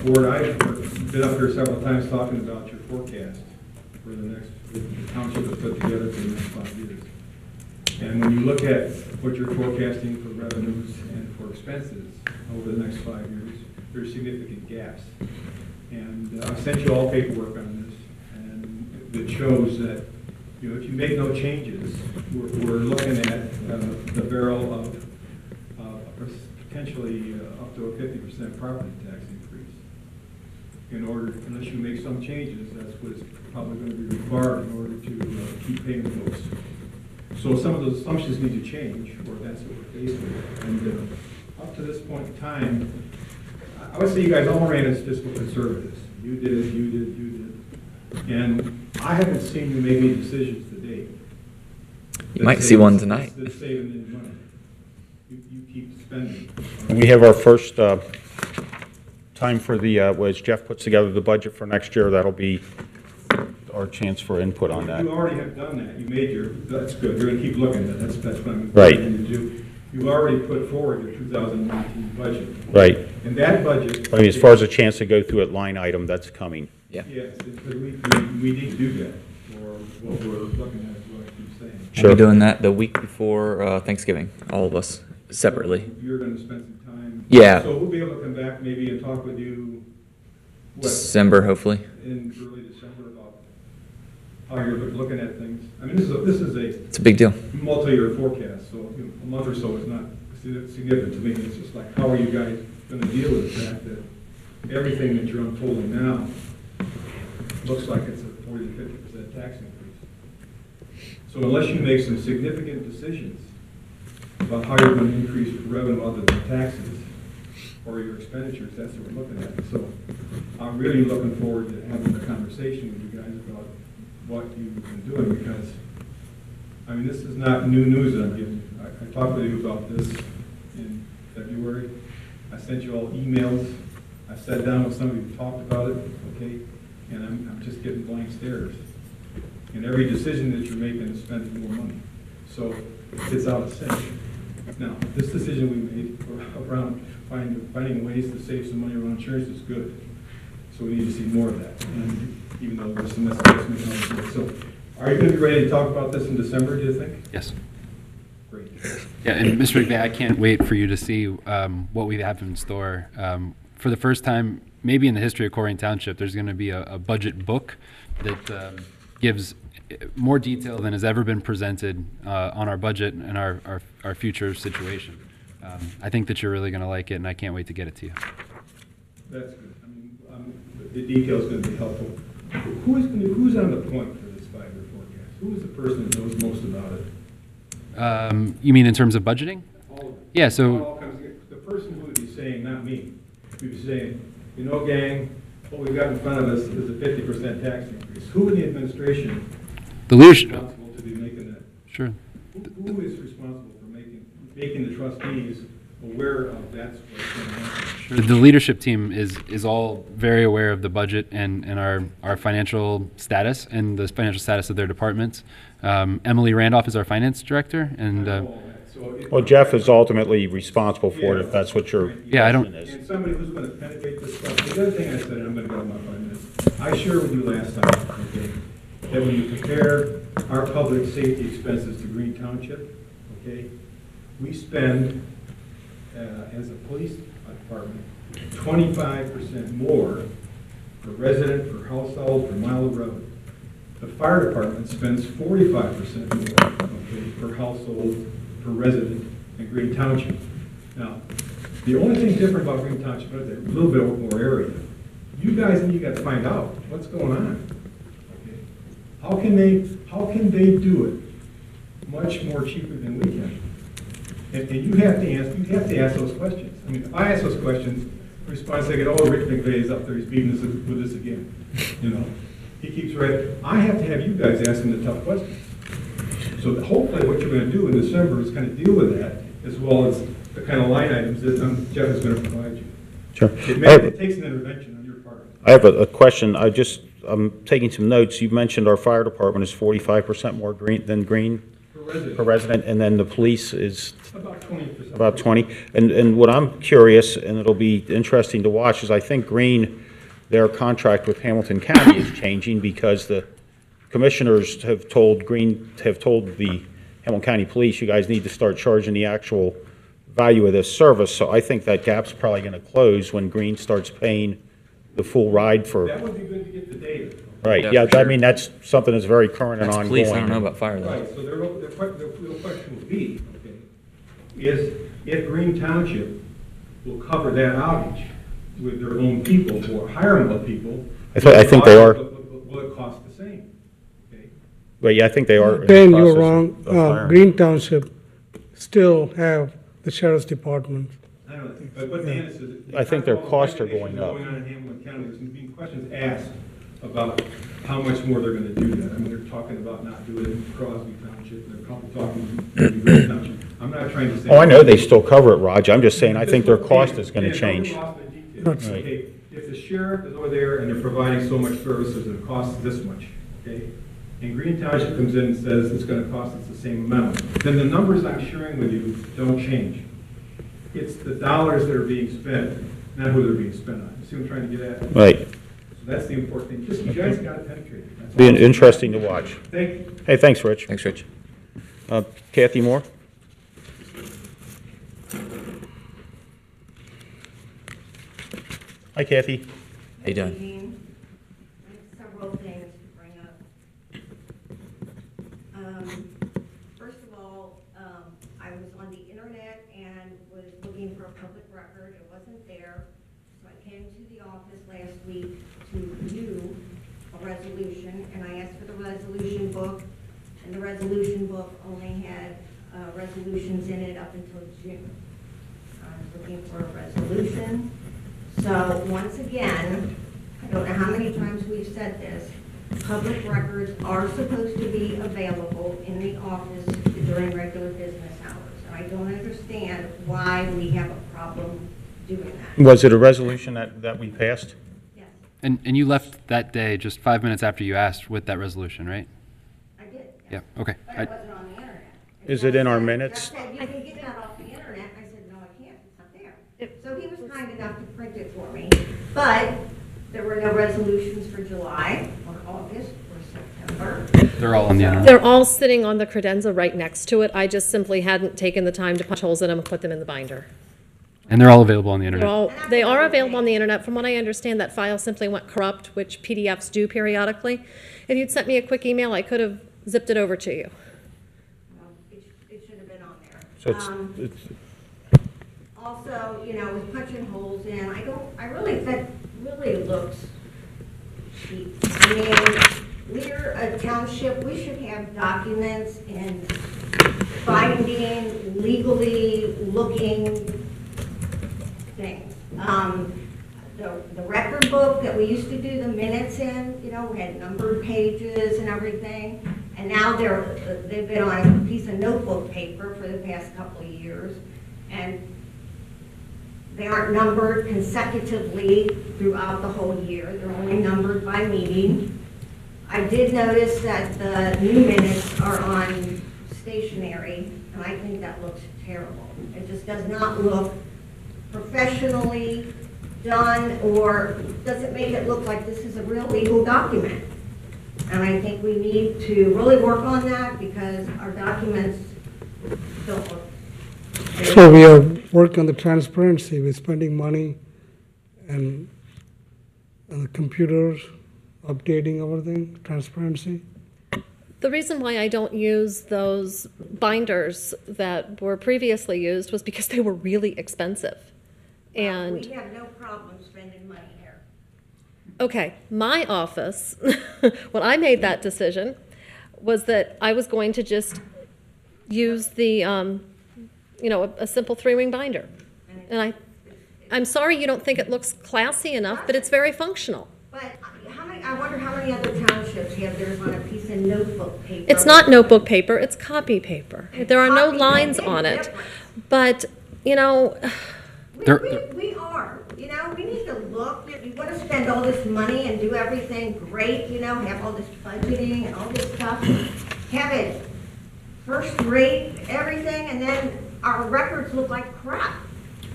Board, I've been up here several times talking about your forecast for the next, the township has put together for the next 5 years. And when you look at what you're forecasting for revenues and for expenses over the next 5 years, there's significant gaps. And I've sent you all paperwork on this, and it shows that, you know, if you make no changes, we're looking at the barrel of potentially up to a 50% property tax increase. In order, unless you make some changes, that's what's probably going to be required in order to keep paying folks. So some of those assumptions need to change, or that's what we're faced with. And up to this point in time, I would say you guys all ran as fiscal conservatives. You did, you did, you did. And I haven't seen you make any decisions to date. You might see one tonight. That's saving any money. You keep spending. We have our first time for the, as Jeff puts together the budget for next year, that'll be our chance for input on that. You already have done that. You made your, that's good. You're going to keep looking at that. That's what I'm Right. going to do. You've already put forward your 2019 budget. Right. And that budget. I mean, as far as a chance to go through it line item, that's coming. Yeah. Yes, because we need to do that, or what we're looking at is what I keep saying. We'll be doing that the week before Thanksgiving, all of us, separately. You're going to spend some time. Yeah. So we'll be able to come back maybe and talk with you, what, December, hopefully. in early December about how you're looking at things. I mean, this is It's a big deal. multi-year forecast, so you know, a month or so is not significant to me. It's just like, how are you guys going to deal with the fact that everything that you're unfolding now looks like it's a 40 to 50% tax increase. So unless you make some significant decisions about how you're going to increase revenue other than taxes or your expenditures, that's what we're looking at. So I'm really looking forward to having a conversation with you guys about what you've been doing, because, I mean, this is not new news that I'm giving you. I talked with you about this in February. I sent you all emails. I sat down with some of you and talked about it, okay? And I'm just getting blank stares. And every decision that you're making is spending more money. So it's out of sync. Now, this decision we made around finding ways to save some money around insurance is good. So we need to see more of that. And even though there's some estimates. So are you going to be ready to talk about this in December, do you think? Yes. Great. Yeah, and Mr. McVeigh, I can't wait for you to see what we have in store. For the first time, maybe in the history of Colerain Township, there's going to be a budget book that gives more detail than has ever been presented on our budget and our future situation. I think that you're really going to like it, and I can't wait to get it to you. That's good. I mean, the detail's going to be helpful. Who's on the point for this 5-year forecast? Who is the person that knows most about it? You mean in terms of budgeting? All of it. Yeah, It so all comes together. The person who would be saying, not me, would be saying, you know, gang, what we've got in front of us is a 50% tax increase. Who in the administration the is leadership. responsible to be making that? Sure. Who is responsible for making the trustees aware of that's what's going to happen. The leadership team is all very aware of the budget and our financial status and the financial status of their departments. Emily Randolph is our finance director, and Well, Jeff is ultimately responsible for it, if that's what your Yeah, I don't- question is. And somebody who's going to penetrate this stuff. The other thing I said, and I'm going to go in my 5 minutes, I shared with you last time, okay, that when you compare our public safety expenses to Green Township, okay, we spend, as a police department, 25% more per resident, per household, per mile of road. The fire department spends 45% more, okay, per household, per resident in Green Township. Now, the only thing different about Green Township is a little bit more area. You guys need to find out what's going on. Okay? How can they do it much more cheaper than we can? And you have to ask those questions. I mean, if I ask those questions, the response they get, oh, Rick McVeigh is up there, he's beating us with us again. You know, he keeps right. I have to have you guys asking the tough questions. So hopefully what you're going to do in December is kind of deal with that, as well as the kind of line items that Jeff is going to provide you. Sure. It takes an intervention on your part. I have a question. I'm taking some notes. You mentioned our fire department is 45% more green per resident, and then the police is About 20%. about 20. And what I'm curious, and it'll be interesting to watch, is I think Green, their contract with Hamilton County is changing because the commissioners have told the Hamilton County Police, you guys need to start charging the actual value of this service. So I think that gap's probably going to close when Green starts paying the full ride for. That would be good to get the data. Right, Yeah, yeah, for I sure. mean, that's something that's very current and That's ongoing. police, I don't know about fire though. Right, so the real question would be, okay, is if Green Township will cover that outage with their own people or hire more people. I think they are. Will it cost the same? Okay. But yeah, I think they are. in the Ben, you're process wrong. of hiring. Green Township still have the sheriff's department. I don't know, but what Dan says. I think their costs are going up. Going on in Hamilton County, there's been questions asked about how much more they're gonna do that. I mean, they're talking about not doing it in Crosby Township, they're probably talking in Green Township. I'm not trying to say. Oh, I know they still cover it, Raj. I'm just saying, I think their cost is going to Dan, change. don't get lost in the details, okay? If the sheriff is over there and they're providing so much services and it costs this much, okay? And Green Township comes in and says it's gonna cost us the same amount, then the numbers I'm sharing with you don't change. It's the dollars that are being spent, not who they're being spent on. You see what I'm trying to get at? Right. So that's the important thing. Just, you guys gotta penetrate it. That's all. Be interesting to watch. Thank you. Hey, thanks, Rich. Thanks, Rich. Kathy Moore? Hi, Kathy. How you doing? Evening. I have several things to bring up. First of all, I was on the internet and was looking for a public record. It wasn't there. So I came to the office last week to view a resolution, and I asked for the resolution book, and the resolution book only had resolutions in it up until June. I was looking for a resolution. So once again, I don't know how many times we've said this, public records are supposed to be available in the office during regular business hours. And I don't understand why we have a problem doing that. Was it a resolution that we passed? Yes, And you left that day just 5 minutes after you asked with that resolution, right? I did. Yeah, okay. But it wasn't on the internet. Is it in our Jeff minutes? said, you can get that off the internet. I said, no, I can't, it's not there. So he was kind enough to print it for me. But there were no resolutions for July or August or September. They're all on the internet. They're all sitting on the credenza right next to it. I just simply hadn't taken the time to punch holes in them and put them in the binder. And they're all available on the They're internet. all, they are available on the internet. From what I understand, that file simply went corrupt, which PDFs do periodically. If you'd sent me a quick email, I could have zipped it over to you. It should have been on there. So it's Also, you know, with punching holes in, that really looks cheap. I mean, we're a township, we should have documents and binding, legally looking things. The record book that we used to do the minutes in, you know, had numbered pages and everything. And now they've been on a piece of notebook paper for the past couple of years. And They aren't numbered consecutively throughout the whole year. They're only numbered by meeting. I did notice that the new minutes are on stationery, and I think that looks terrible. It just does not look professionally done, or doesn't make it look like this is a real legal document. And I think we need to really work on that because our documents don't look. So we are working on the transparency, we're spending money and the computers, updating everything, transparency. The reason why I don't use those binders that were previously used was because they were really expensive. And We have no problem spending money here. okay, my office, when I made that decision, was that I was going to just use the, a simple 3-ring binder. And I'm sorry you don't think it looks classy enough, but it's very functional. But I wonder how many other townships have theirs on a piece of notebook paper. It's not notebook paper, it's copy paper. There are no Copy lines paper, on it. different. But, We are, we need to look, you want to spend all this money and do everything great, have all this budgeting and all this stuff. Have it first rate, everything, and then our records look like crap.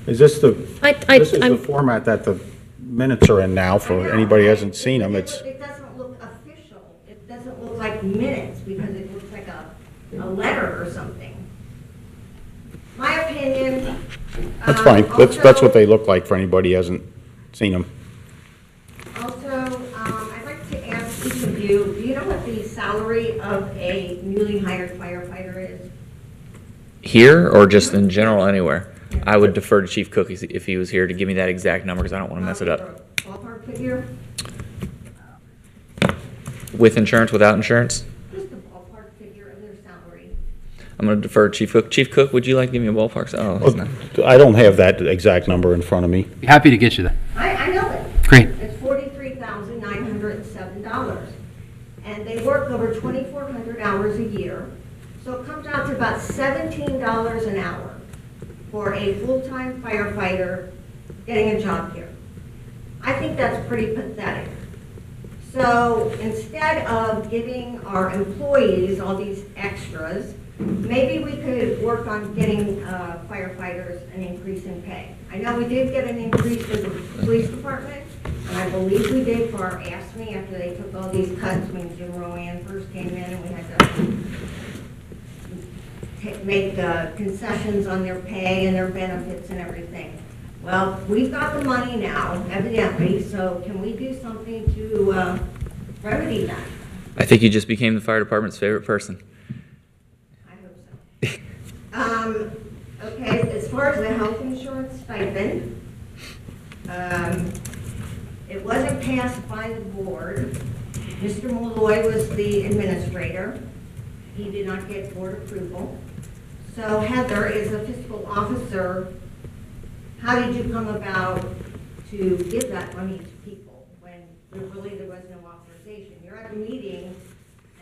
Is this the, this is the I'm- format that the minutes are in now for anybody who hasn't seen them? It's, It doesn't look official. It doesn't look like minutes because it looks like a letter or something. My opinion. that's fine. That's what they look like for anybody who hasn't seen them. Also, I'd like to ask each of you, do you know what the salary of a newly hired firefighter is? Here or just in general anywhere? I would defer to Chief Cook if he was here to give me that exact number because I don't want to mess it up. Ballpark figure? With insurance, without insurance? Just a ballpark figure of their salary. I'm going to defer to Chief Cook. Chief Cook, would you like to give me a ballpark? Oh, it's not. I don't have that exact number in front of me. Be happy to get you that. I know it. Great. It's $43,907. And they work over 2,400 hours a year. So it comes out to about $17 an hour for a full-time firefighter getting a job here. I think that's pretty pathetic. So instead of giving our employees all these extras, maybe we could work on getting firefighters an increase in pay. I know we did get an increase for the police department, and I believe we did for our AFSCME after they took all these cuts when Jim Rowan first came in and we had to make concessions on their pay and their benefits and everything. Well, we've got the money now, evidently, so can we do something to remedy that? I think you just became the fire department's favorite person. I hope so. Okay, as far as the health insurance stipend, it wasn't passed by the board. Mr. Malloy was the administrator. He did not get board approval. So Heather is a fiscal officer. How did you come about to give that money to people when there was no authorization? You're at the meeting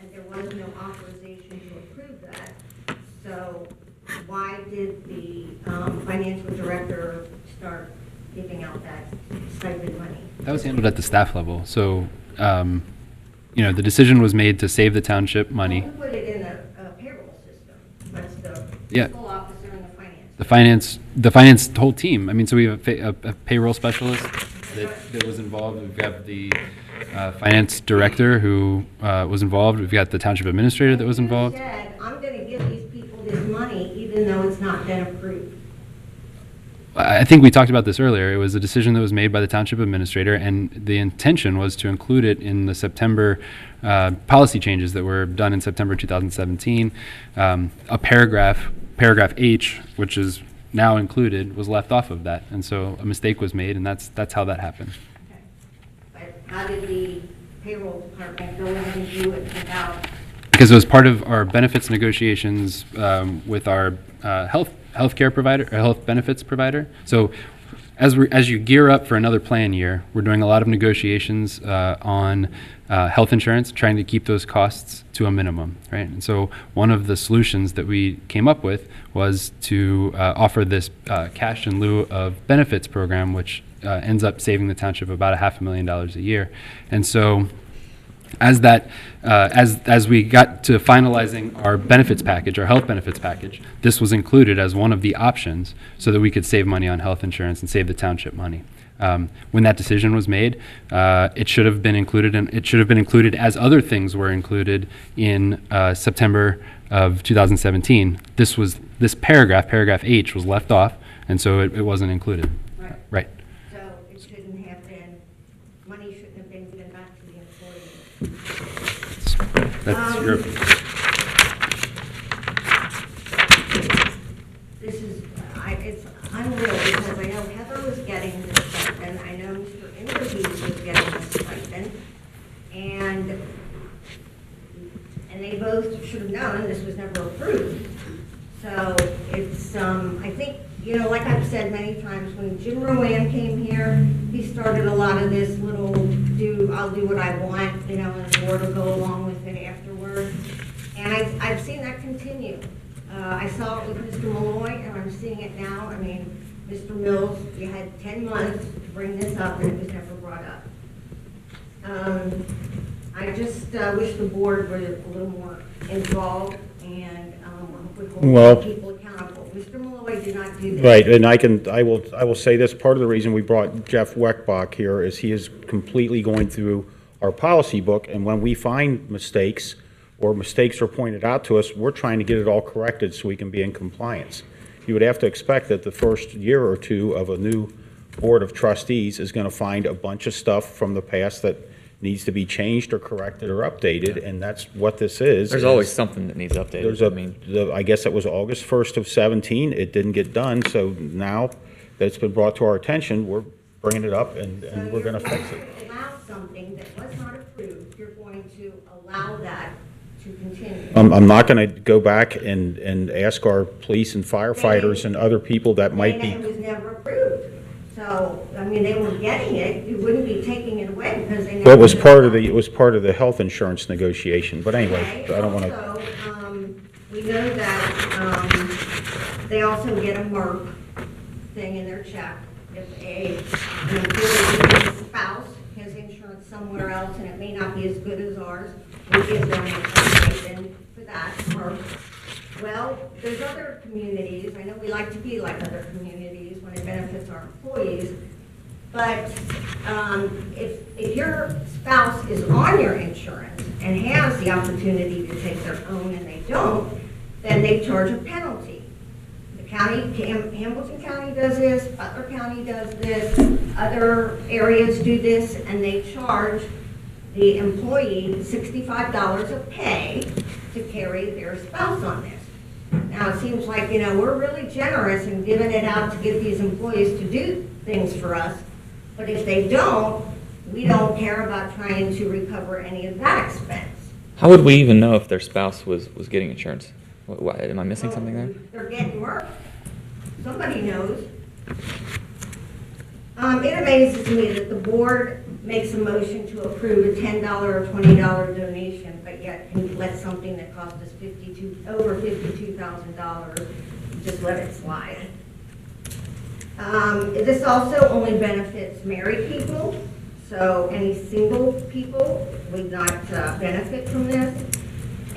and there was no authorization to approve that. So why did the financial director start giving out that stipend money? That was handled at the staff level. So, the decision was made to save the township money. Well, who put it in a payroll system? That's the Yeah. fiscal officer and the finance. The finance whole team. I mean, so we have a payroll specialist that was involved. We've got the finance director who was involved. We've got the township administrator that was involved. You said, I'm going to give these people this money even though it's not been approved. I think we talked about this earlier. It was a decision that was made by the township administrator, and the intention was to include it in the September policy changes that were done in September 2017. A paragraph H, which is now included, was left off of that, and so a mistake was made, and that's how that happened. Okay. But how did the payroll department go in and do it without? Because it was part of our benefits negotiations with our health benefits provider. So as you gear up for another plan year, we're doing a lot of negotiations on health insurance, trying to keep those costs to a minimum, right? And so one of the solutions that we came up with was to offer this cash in lieu of benefits program, which ends up saving the township about $500,000 a year. And so as we got to finalizing our benefits package, our health benefits package, this was included as one of the options so that we could save money on health insurance and save the township money. When that decision was made, it should have been included, and it should have been included as other things were included in September of 2017. This paragraph H was left off, and so it wasn't included. Right. So it shouldn't have been, money shouldn't have been given back to the employee. That's your opinion. This is, it's unreal because I know Heather was getting this stipend, I know Mr. Inverhees was getting this stipend, and they both should have known this was never approved. So it's, I think, you know, like I've said many times, when Jim Rowan came here, he started a lot of this little I'll do what I want, you know, and the board will go along with it afterward. And I've seen that continue. I saw it with Mr. Malloy, and I'm seeing it now. I mean, Mr. Mills, you had 10 months to bring this up, and it was never brought up. I just wish the board were a little more involved and would hold people accountable. Mr. Malloy did not do this. Right, and I will say this, part of the reason we brought Jeff Weckbach here is he is completely going through our policy book, and when we find mistakes or mistakes are pointed out to us, we're trying to get it all corrected so we can be in compliance. You would have to expect that the first year or two of a new board of trustees is going to find a bunch of stuff from the past that needs to be changed or corrected or updated, and that's what this is. There's always something that needs updated. I guess it was August 1st of 17. It didn't get done, so now that it's been brought to our attention, we're bringing it up and we're going to fix it. Allow something that was not approved, you're going to allow that to continue. I'm not going to go back and ask our police and firefighters and other people that might be. It was never approved. So, I mean, they were getting it, you wouldn't be taking it away because they never. Well, it was part of the health insurance negotiation, but anyway, I don't want to. Also, we know that they also get a MERP thing in their check. If an employee's spouse has insurance somewhere else and it may not be as good as ours, we give them a stipend for that MERP. Well, there's other communities, I know we like to be like other communities when it benefits our employees, but if your spouse is on your insurance and has the opportunity to take their own and they don't, then they charge a penalty. The county, Hamilton County does this, Butler County does this, other areas do this, and they charge the employee $65 a pay to carry their spouse on this. Now, it seems like, you know, we're really generous in giving it out to get these employees to do things for us, but if they don't, we don't care about trying to recover any of that expense. How would we even know if their spouse was getting insurance? Am I missing something there? They're getting work. Somebody knows. It amazes me that the board makes a motion to approve a $10 or $20 donation, but yet can let something that cost us over $52,000, just let it slide. This also only benefits married people, so any single people would not benefit from this.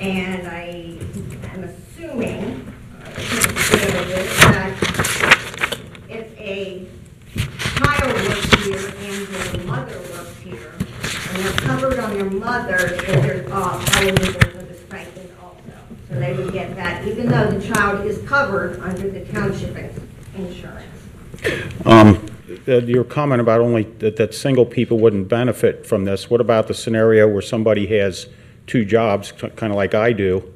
And I am assuming that if a child works here and their mother works here, and they're covered on their mother, if they're eligible for the stipend also. So they would get that, even though the child is covered under the township insurance. Your comment about only that single people wouldn't benefit from this, what about the scenario where somebody has two jobs, kind of like I do,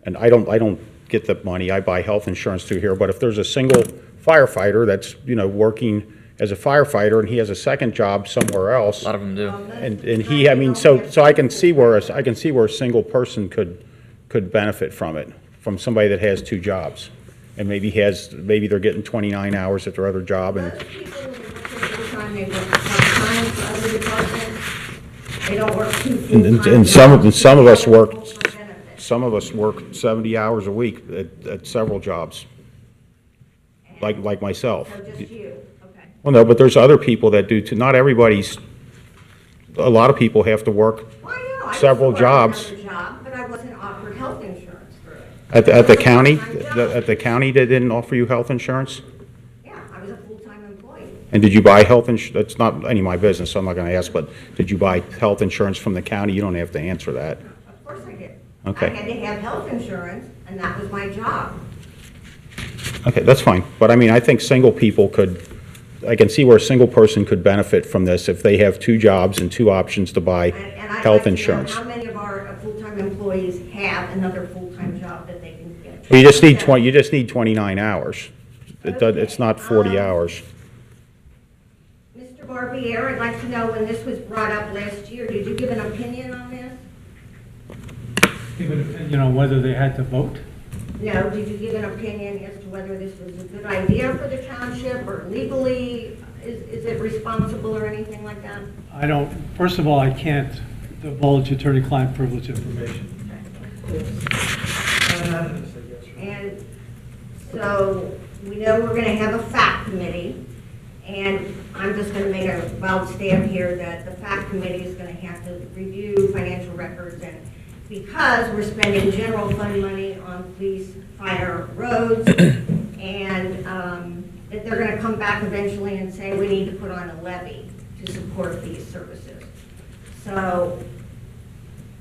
and I don't get the money, I buy health insurance through here, but if there's a single firefighter that's, you know, working as a firefighter and he has a second job somewhere else. A lot of them do. And he, I mean, so I can see where a single person could benefit from it, from somebody that has two jobs. And maybe they're getting 29 hours at their other job and. Most people they work part-time for other departments. They don't work two full-time And jobs. some of us work, For benefits. some of us work 70 hours a week at several jobs, like myself. So just you, okay. Well, no, but there's other people that do too. Not everybody's, a lot of people have to work Well, I know, I used several to work jobs. another job, but I wasn't offered health insurance through it. At the It was a county, full-time job. at the county, they didn't offer you health insurance? Yeah, I was a full-time employee. And did you buy health insurance? That's not any of my business, so I'm not going to ask, but did you buy health insurance from the county? You don't have to answer that. Of course I did. Okay. I had to have health insurance, and that was my job. Okay, that's fine. But I mean, I think single people could, I can see where a single person could benefit from this if they have two jobs and two options to buy And I'd like health to know insurance. how many of our full-time employees have another full-time job that they can get? Well, you just need 29 hours. It's not 40 hours. Mr. Barbier, I'd like to know, when this was brought up last year, did you give an opinion on this? Give an opinion on whether they had to vote? No, did you give an opinion as to whether this was a good idea for the township, or legally, is it responsible or anything like that? I don't, first of all, I can't divulge attorney-client privilege information. And so, we know we're gonna have a fact committee, and I'm just gonna make a wild stab here that the fact committee is gonna have to review financial records, and because we're spending general fund money on police, fire, roads, and that they're gonna come back eventually and say, we need to put on a levy to support these services. So,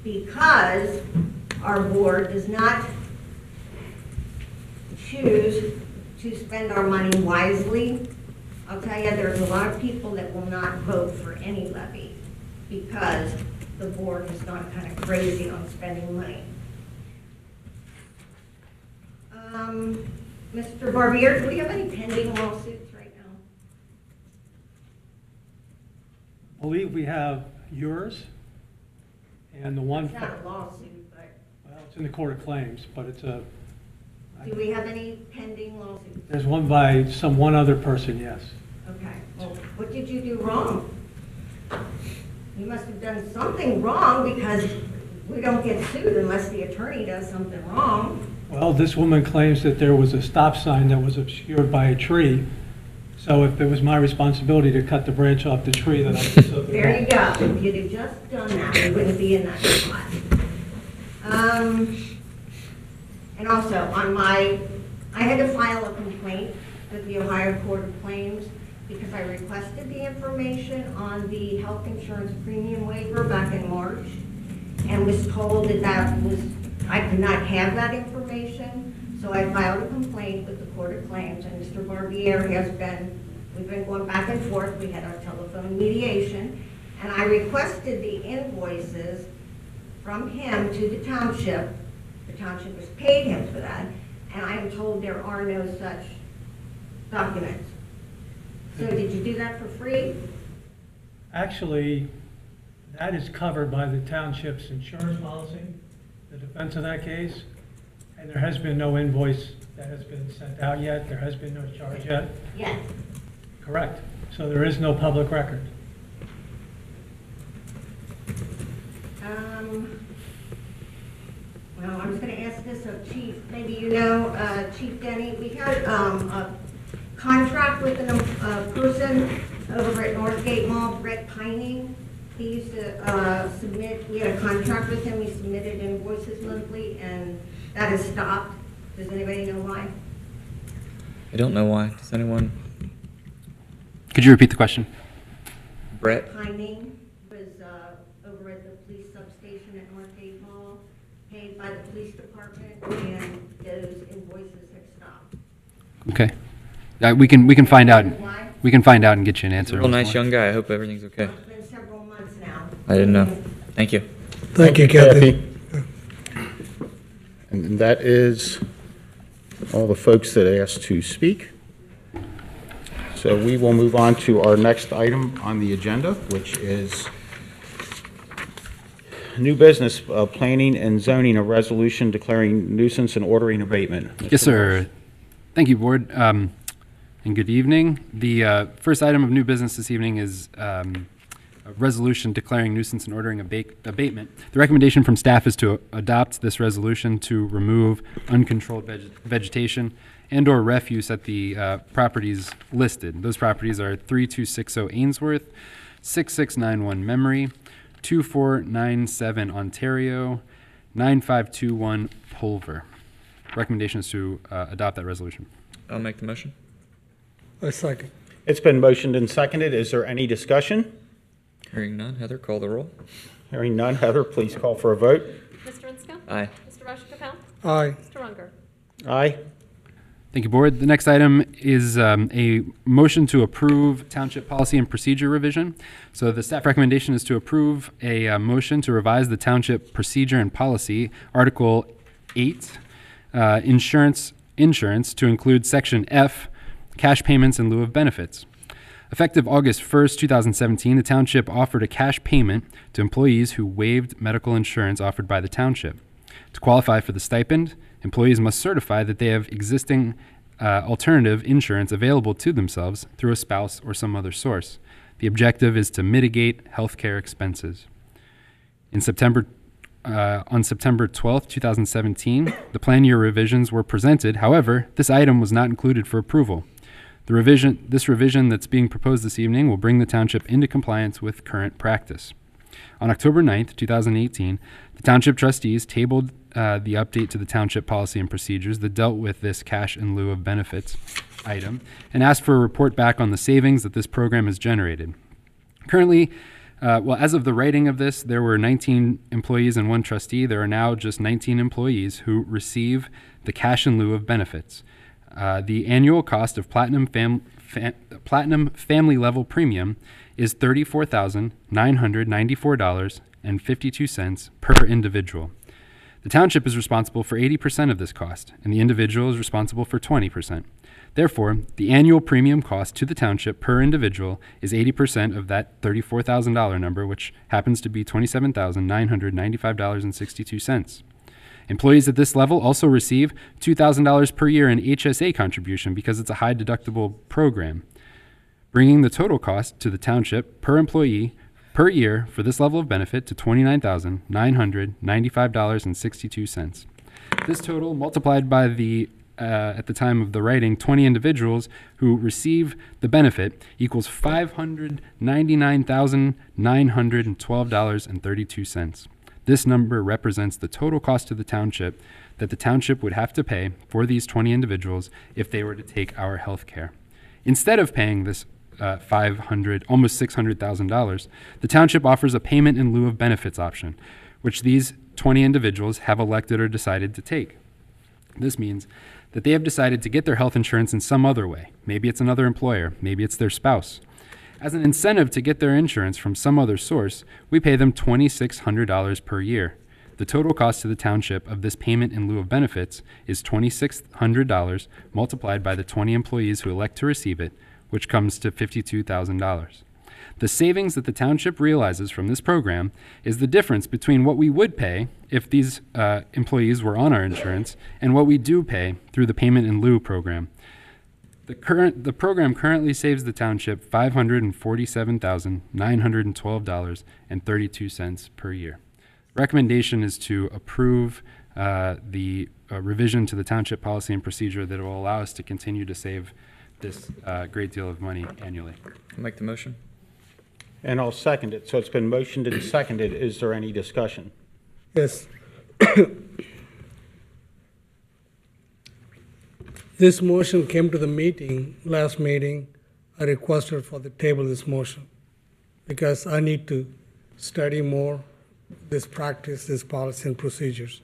because our board does not choose to spend our money wisely, I'll tell you, there's a lot of people that will not vote for any levy because the board has gone kind of crazy on spending money. Mr. Barbier, do we have any pending lawsuits right now? I believe we have yours and the one, It's not a lawsuit, but well, it's in the Court of Claims, but it's a, do we have any pending lawsuits? there's one by one other person, yes. Okay, well, what did you do wrong? You must have done something wrong because we don't get sued unless the attorney does something wrong. Well, this woman claims that there was a stop sign that was obscured by a tree. So if it was my responsibility to cut the branch off the tree, then I did something There you wrong. go. If you'd have just done that, we wouldn't be in that spot. And also, I had to file a complaint with the Ohio Court of Claims because I requested the information on the health insurance premium waiver back in March and was told that I could not have that information. So I filed a complaint with the Court of Claims, and Mr. Barbier we've been going back and forth. We had our telephone mediation, and I requested the invoices from him to the township. The township has paid him for that, and I am told there are no such documents. So did you do that for free? Actually, that is covered by the township's insurance policy, the defense of that case, and there has been no invoice that has been sent out yet. There has been no charge yet. Yes. Correct. So there is no public record. Well, I was going to ask this of Chief, maybe you know, Chief Denny, we had a contract with a person over at Northgate Mall, Brett Pining. He used to submit, we had a contract with him, he submitted invoices monthly, and that has stopped. Does anybody know why? I don't know why. Does anyone? Could you repeat the question? Brett? Pining was over at the police substation at Northgate Mall, paid by the police department, and those invoices have stopped. Okay. We can find out. Why? We can find out and get you an answer. Real nice young guy. I hope everything's okay. It's been several months now. I didn't know. Thank you. Thank you, Kathy. And that is all the folks that asked to speak. So we will move on to our next item on the agenda, which is new business, planning and zoning, a resolution declaring nuisance and ordering abatement. Yes, sir. Thank you, Board. and good evening. The first item of new business this evening is a resolution declaring nuisance and ordering abatement. The recommendation from staff is to adopt this resolution to remove uncontrolled vegetation and/or refuse at the properties listed. Those properties are 3260 Ainsworth, 6691 Memory, 2497 Ontario, 9521 Pulver. Recommendation is to adopt that resolution. I'll make the motion. A second. It's been motioned and seconded. Is there any discussion? Hearing none, Heather, call the roll. Hearing none, Heather, please call for a vote. Mr. Enscombe? Aye. Mr. Rajagopal? Aye. Mr. Runger? Aye. Thank you, Board. The next item is a motion to approve Township Policy and Procedure revision. So the staff recommendation is to approve a motion to revise the Township Procedure and Policy, Article 8, insurance to include Section F, cash payments in lieu of benefits. Effective August 1st, 2017, the Township offered a cash payment to employees who waived medical insurance offered by the Township. To qualify for the stipend, employees must certify that they have existing alternative insurance available to themselves through a spouse or some other source. The objective is to mitigate health care expenses. On September 12th, 2017, the plan year revisions were presented. However, this item was not included for approval. This revision that's being proposed this evening will bring the Township into compliance with current practice. On October 9th, 2018, the Township Trustees tabled the update to the Township Policy and Procedures that dealt with this cash in lieu of benefits item and asked for a report back on the savings that this program has generated. Currently, as of the writing of this, there were 19 employees and 1 trustee. There are now just 19 employees who receive the cash in lieu of benefits. The annual cost of Platinum Family Level Premium is $34,994.52 per individual. The Township is responsible for 80% of this cost, and the individual is responsible for 20%. Therefore, the annual premium cost to the Township per individual is 80% of that $34,000 number, which happens to be $27,995.62. Employees at this level also receive $2,000 per year in HSA contribution because it's a high deductible program, bringing the total cost to the Township per employee per year for this level of benefit to $29,995.62. This total multiplied by the at the time of the writing, 20 individuals who receive the benefit equals $599,912.32. This number represents the total cost to the Township that the Township would have to pay for these 20 individuals if they were to take our health care. Instead of paying this almost $600,000, the Township offers a payment in lieu of benefits option, which these 20 individuals have elected or decided to take. This means that they have decided to get their health insurance in some other way. Maybe it's another employer, maybe it's their spouse. As an incentive to get their insurance from some other source, we pay them $2,600 per year. The total cost to the Township of this payment in lieu of benefits is $2,600 multiplied by the 20 employees who elect to receive it, which comes to $52,000. The savings that the Township realizes from this program is the difference between what we would pay if these employees were on our insurance and what we do pay through the payment in lieu program. The program currently saves the Township $547,912.32 per year. Recommendation is to approve the revision to the Township Policy and Procedure that will allow us to continue to save this great deal of money annually. I'll make the motion. And I'll second it. So it's been motioned and seconded. Is there any discussion? Yes. This motion came to the meeting, last meeting. I requested for the table this motion because I need to study more this practice, this policy and procedures.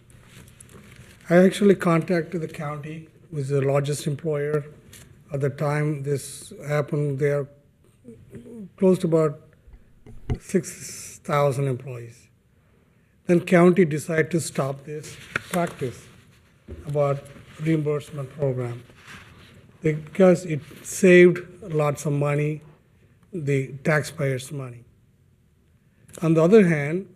I actually contacted the county, which is the largest employer. At the time this happened, they are close to about 6,000 employees. Then county decided to stop this practice about reimbursement program because it saved lots of money, the taxpayers' money. On the other hand,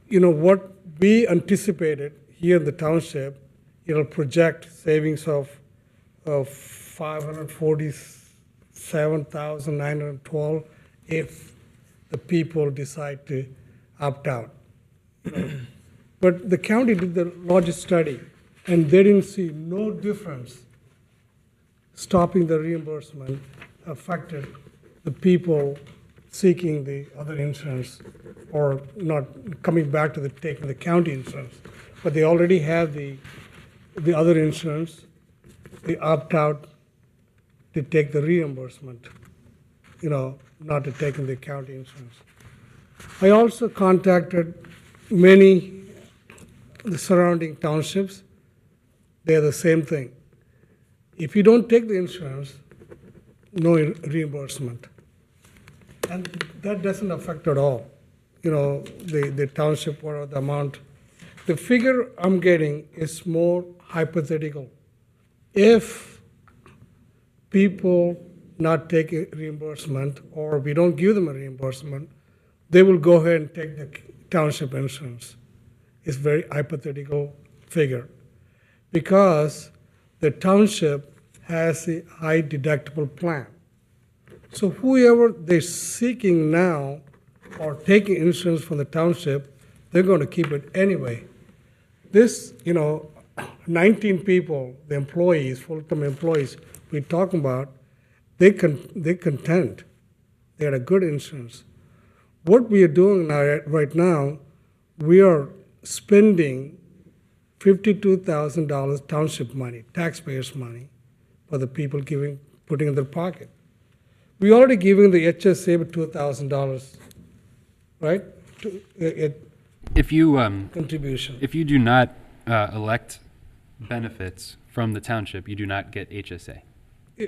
what we anticipated here in the Township, it'll project savings of $547,912 if the people decide to opt out. But the county did the largest study, and they didn't see no difference. Stopping the reimbursement affected the people seeking the other insurance or not coming back to taking the county insurance. But they already have the other insurance. They opt out to take the reimbursement, not to take in the county insurance. I also contacted many the surrounding townships. They're the same thing. If you don't take the insurance, no reimbursement. And that doesn't affect at all, the township or the amount. The figure I'm getting is more hypothetical. If people not take a reimbursement or we don't give them a reimbursement, they will go ahead and take the township insurance. It's very hypothetical figure because the township has a high deductible plan. So whoever they're seeking now or taking insurance from the township, they're going to keep it anyway. This, 19 people, the employees, full-time employees we're talking about, they're content. They had a good insurance. What we are doing right now, we are spending $52,000 township money, taxpayers' money, for the people putting in their pocket. We already giving the HSA $2,000, right? If you Contribution. if you do not elect benefits from the township, you do not get HSA.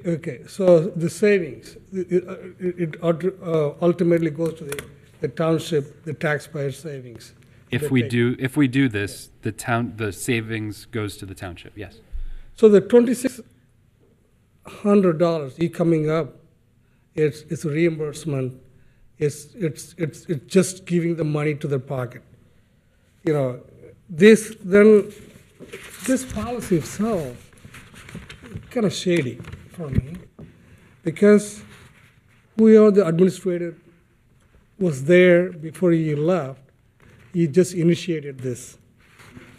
Okay, so the savings, it ultimately goes to the township, the taxpayer savings. If we do this, the savings goes to the township. Yes. So the $2,600 coming up, it's a reimbursement. It's just giving the money to their pocket. This policy itself kind of shady for me because the administrator was there before he left. He just initiated this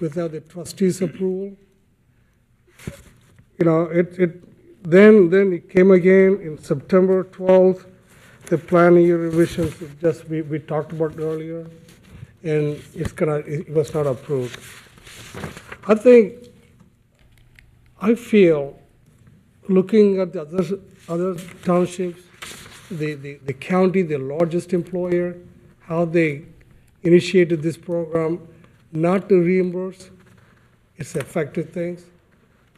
without the trustees' approval. Then it came again in September 12th. The plan year revisions we talked about earlier, and it was not approved. I feel looking at the other townships, the county, the largest employer, how they initiated this program not to reimburse, it's affected things.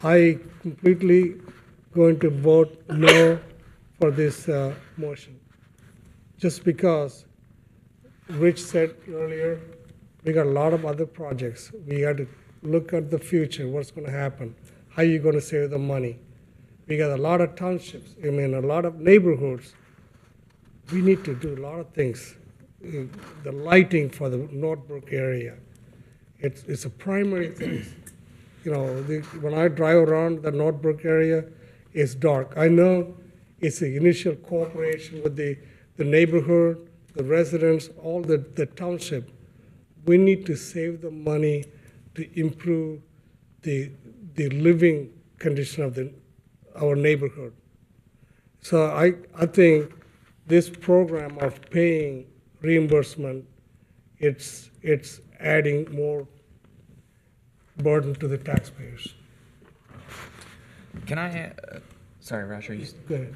I completely going to vote no for this motion. Just because Rich said earlier, we got a lot of other projects. We had to look at the future, what's going to happen, how you going to save the money. We got a lot of townships, a lot of neighborhoods. We need to do a lot of things. The lighting for the Northbrook area, it's a primary thing. When I drive around the Northbrook area, it's dark. I know it's an initial cooperation with the neighborhood, the residents, all the township. We need to save the money to improve the living condition of our neighborhood. So I think this program of paying reimbursement, it's adding more burden to the taxpayers. Can I, sorry, Roger, Go ahead.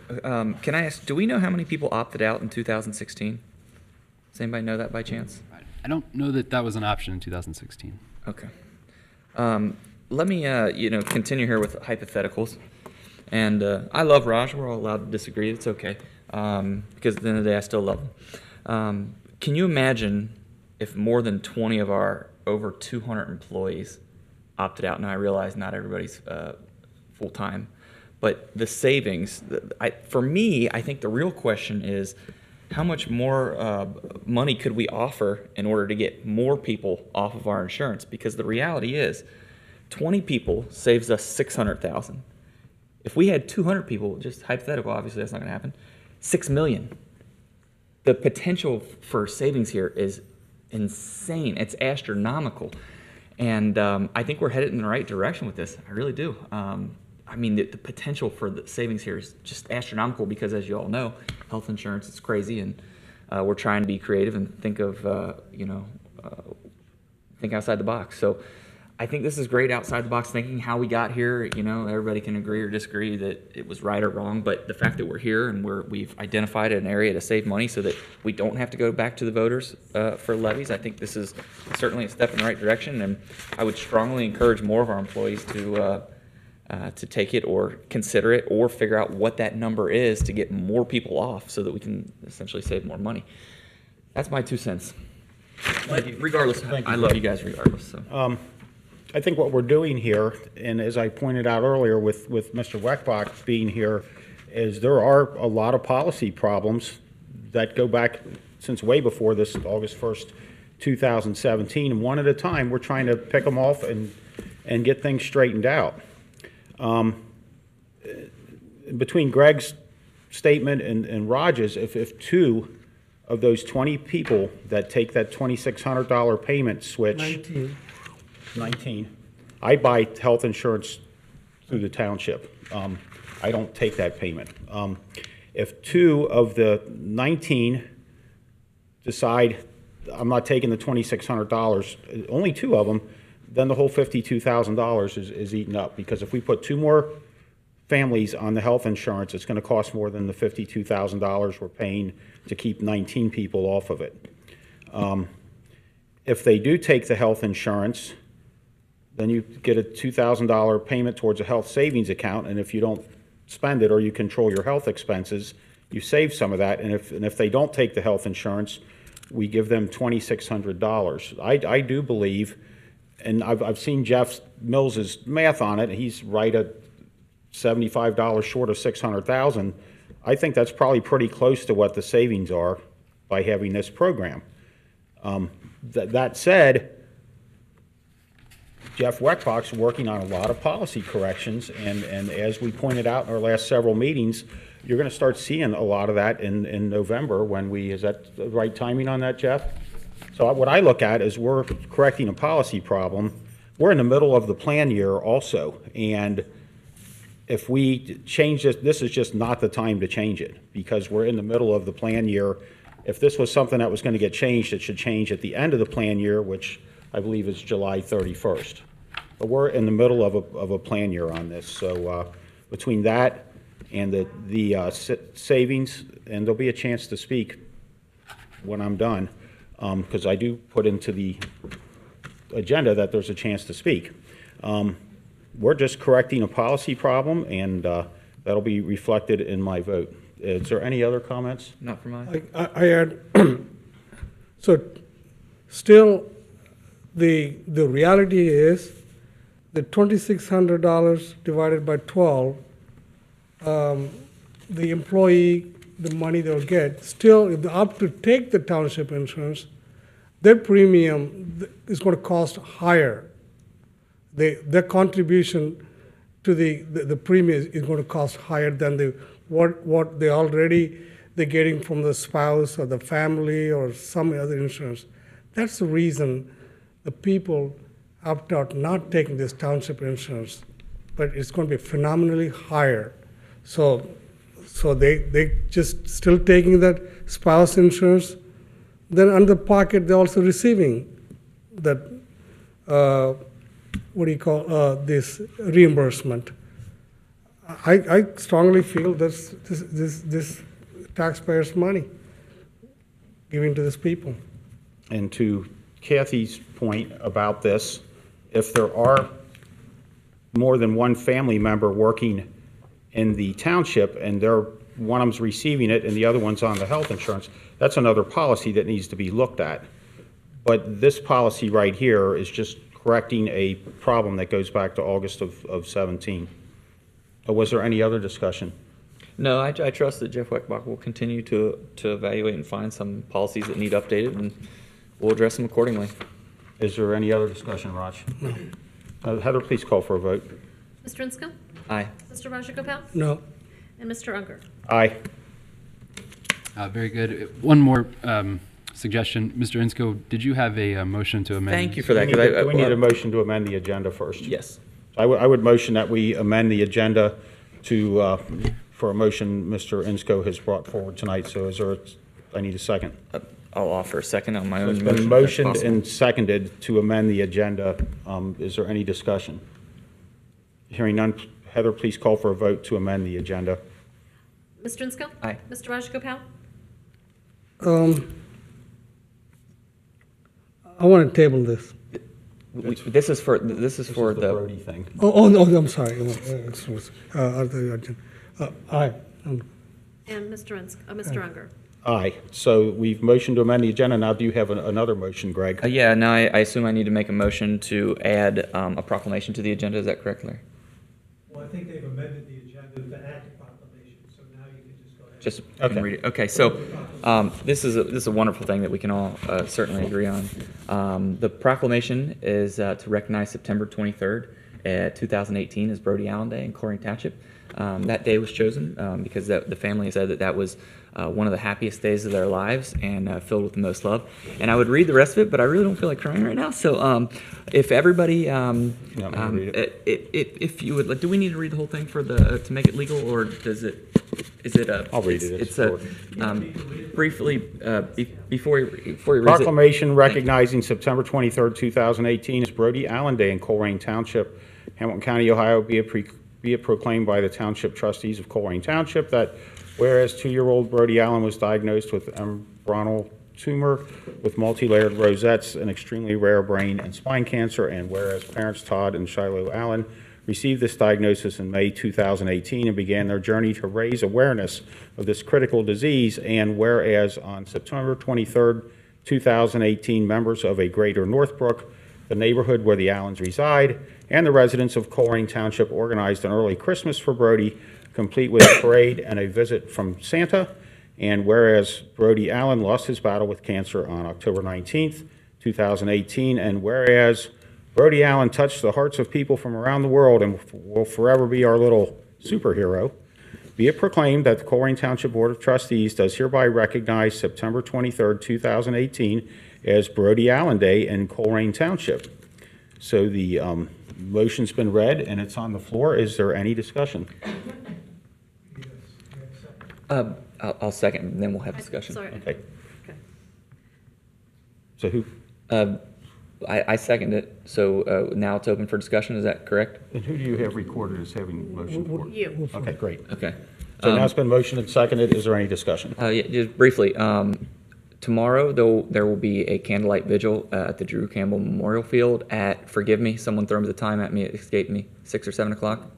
can I ask, do we know how many people opted out in 2016? Does anybody know that by chance? I don't know that was an option in 2016. Okay. Let me, continue here with hypotheticals. And I love Raj. We're all allowed to disagree. It's okay. Because at the end of the day, I still love him. Can you imagine if more than 20 of our over 200 employees opted out? Now, I realize not everybody's full-time. But the savings, for me, I think the real question is, how much more money could we offer in order to get more people off of our insurance? Because the reality is, 20 people saves us $600,000. If we had 200 people, just hypothetical, obviously that's not going to happen, 6 million. The potential for savings here is insane. It's astronomical. And I think we're headed in the right direction with this. I really do. I mean, the potential for the savings here is just astronomical because, as you all know, health insurance is crazy, and we're trying to be creative and think of, think outside the box. So I think this is great outside the box thinking. How we got here, everybody can agree or disagree that it was right or wrong, but the fact that we're here and we've identified an area to save money so that we don't have to go back to the voters for levies, I think this is certainly a step in the right direction, and I would strongly encourage more of our employees to take it or consider it or figure out what that number is to get more people off so that we can essentially save more money. That's my 2 cents. Regardless, I love you guys regardless. So. I think what we're doing here, and as I pointed out earlier with Mr. Weckbach being here, is there are a lot of policy problems that go back since way before this August 1st, 2017. And one at a time, we're trying to pick them off and get things straightened out. Between Greg's statement and Raj's, if 2 of those 20 people that take that $2,600 payment switch, 19. I buy health insurance through the township. I don't take that payment. If 2 of the 19 decide I'm not taking the $2,600, only 2 of them, then the whole $52,000 is eaten up, because if we put 2 more families on the health insurance, it's going to cost more than the $52,000 we're paying to keep 19 people off of it. If they do take the health insurance, then you get a $2,000 payment towards a health savings account, and if you don't spend it or you control your health expenses, you save some of that. And if they don't take the health insurance, we give them $2,600. I do believe, and I've seen Jeff Mills's math on it. He's right at $75 short of $600,000. I think that's probably pretty close to what the savings are by having this program. That said, Jeff Weckbach's working on a lot of policy corrections, and as we pointed out in our last several meetings, you're going to start seeing a lot of that in November when is that the right timing on that, Jeff? So what I look at is we're correcting a policy problem. We're in the middle of the plan year also, and if we change this is just not the time to change it, because we're in the middle of the plan year. If this was something that was going to get changed, it should change at the end of the plan year, which I believe is July 31st. But we're in the middle of a plan year on this. So between that and the savings, and there'll be a chance to speak when I'm done, because I do put into the agenda that there's a chance to speak. We're just correcting a policy problem, and that'll be reflected in my vote. Is there any other comments? Not for mine. I add, so still, the reality is the $2,600 divided by 12, the employee, the money they'll get, still, if they opt to take the township insurance, their premium is going to cost higher. Their contribution to the premium is going to cost higher than what they're getting from the spouse or the family or some other insurance. That's the reason the people opt out not taking this township insurance, but it's going to be phenomenally higher. So they just still taking that spouse insurance. Then under the pocket, they're also receiving that, this reimbursement. I strongly feel this taxpayers' money given to these people. And to Kathy's point about this, if there are more than one family member working in the township and one of them's receiving it and the other one's on the health insurance, that's another policy that needs to be looked at. But this policy right here is just correcting a problem that goes back to August of 17. Was there any other discussion? No, I trust that Jeff Weckbach will continue to evaluate and find some policies that need updated, and we'll address them accordingly. Is there any other discussion, Raj? No. Heather, please call for a vote. Ms. Drinska? Aye. Mr. Rajagopal? No. And Mr. Unger? Aye. Very good. One more suggestion. Mr. Insko, did you have a motion to amend? Thank you for that. Do 'cause we need a motion to amend the agenda first? Yes. I would motion that we amend the agenda to, for a motion Mr. Insko has brought forward tonight. So I need a second. I'll offer a second on my So own it's motion. been if motioned possible. and seconded to amend the agenda. Is there any discussion? Hearing none, Heather, please call for a vote to amend the agenda. Mr. Insko? Aye. Mr. Rajagopal? I want to table this. This is for This is the Brody thing. Oh, no, I'm sorry. Aye. And Mr. Unger? Aye. So we've motioned to amend the agenda. Now, do you have another motion, Greg? Yeah, now I assume I need to make a motion to add a proclamation to the agenda. Is that correct, Larry? Well, I think they've amended the agenda to add the proclamation, so now you can just go ahead. Just Okay. can read it. Okay, so this is a wonderful thing that we can all certainly agree on. The proclamation is to recognize September 23rd, 2018 as Brody Allen Day in Colerain Township. That day was chosen because the family said that was one of the happiest days of their lives and filled with the most love. And I would read the rest of it, but I really don't feel like crying right now. So if everybody, read if you would, like, do we need to read the whole thing for to make it legal, or is it a? I'll read it. It's a briefly before you read it. Proclamation recognizing September 23rd, 2018 as Brody Allen Day in Colerain Township, Hamilton County, Ohio. Be it proclaimed by the Township Trustees of Colerain Township that whereas 2-year-old Brody Allen was diagnosed with embryonal tumor with multi-layered rosettes, an extremely rare brain and spine cancer, and whereas parents Todd and Shiloh Allen received this diagnosis in May 2018 and began their journey to raise awareness of this critical disease, and whereas on September 23rd, 2018, members of a Greater Northbrook, the neighborhood where the Allens reside, and the residents of Colerain Township organized an early Christmas for Brody, complete with a parade and a visit from Santa. And whereas Brody Allen lost his battle with cancer on October 19th, 2018, and whereas Brody Allen touched the hearts of people from around the world and will forever be our little superhero, be it proclaimed that the Colerain Township Board of Trustees does hereby recognize September 23rd, 2018 as Brody Allen Day in Colerain Township. So the motion's been read and it's on the floor. Is there any discussion? I'll second, and then we'll have discussion. Sorry. Okay. Okay. So who, I second it. So now it's open for discussion. Is that correct? and who do you have recorded as having motion for? You. Okay, great. Okay. So now it's been motioned and seconded. Is there any discussion? Yeah, just briefly, tomorrow there will be a candlelight vigil at the Drew Campbell Memorial Field at, forgive me, someone throw the time at me, it escaped me, 6 or 7 o'clock?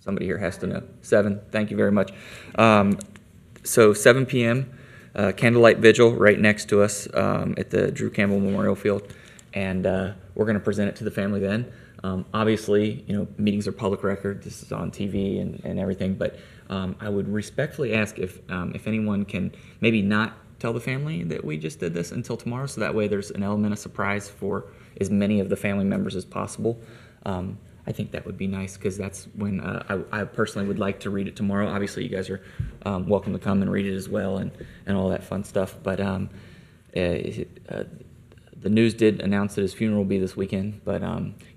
Somebody here has to know. 7, thank you very much. So 7 p.m., candlelight vigil right next to us at the Drew Campbell Memorial Field, and we're going to present it to the family then. Obviously, meetings are public record. This is on TV and everything, but I would respectfully ask if anyone can maybe not tell the family that we just did this until tomorrow, so that way there's an element of surprise for as many of the family members as possible. I think that would be nice, because that's when I personally would like to read it tomorrow. Obviously, you guys are welcome to come and read it as well, and all that fun stuff. But the news did announce that his funeral will be this weekend, but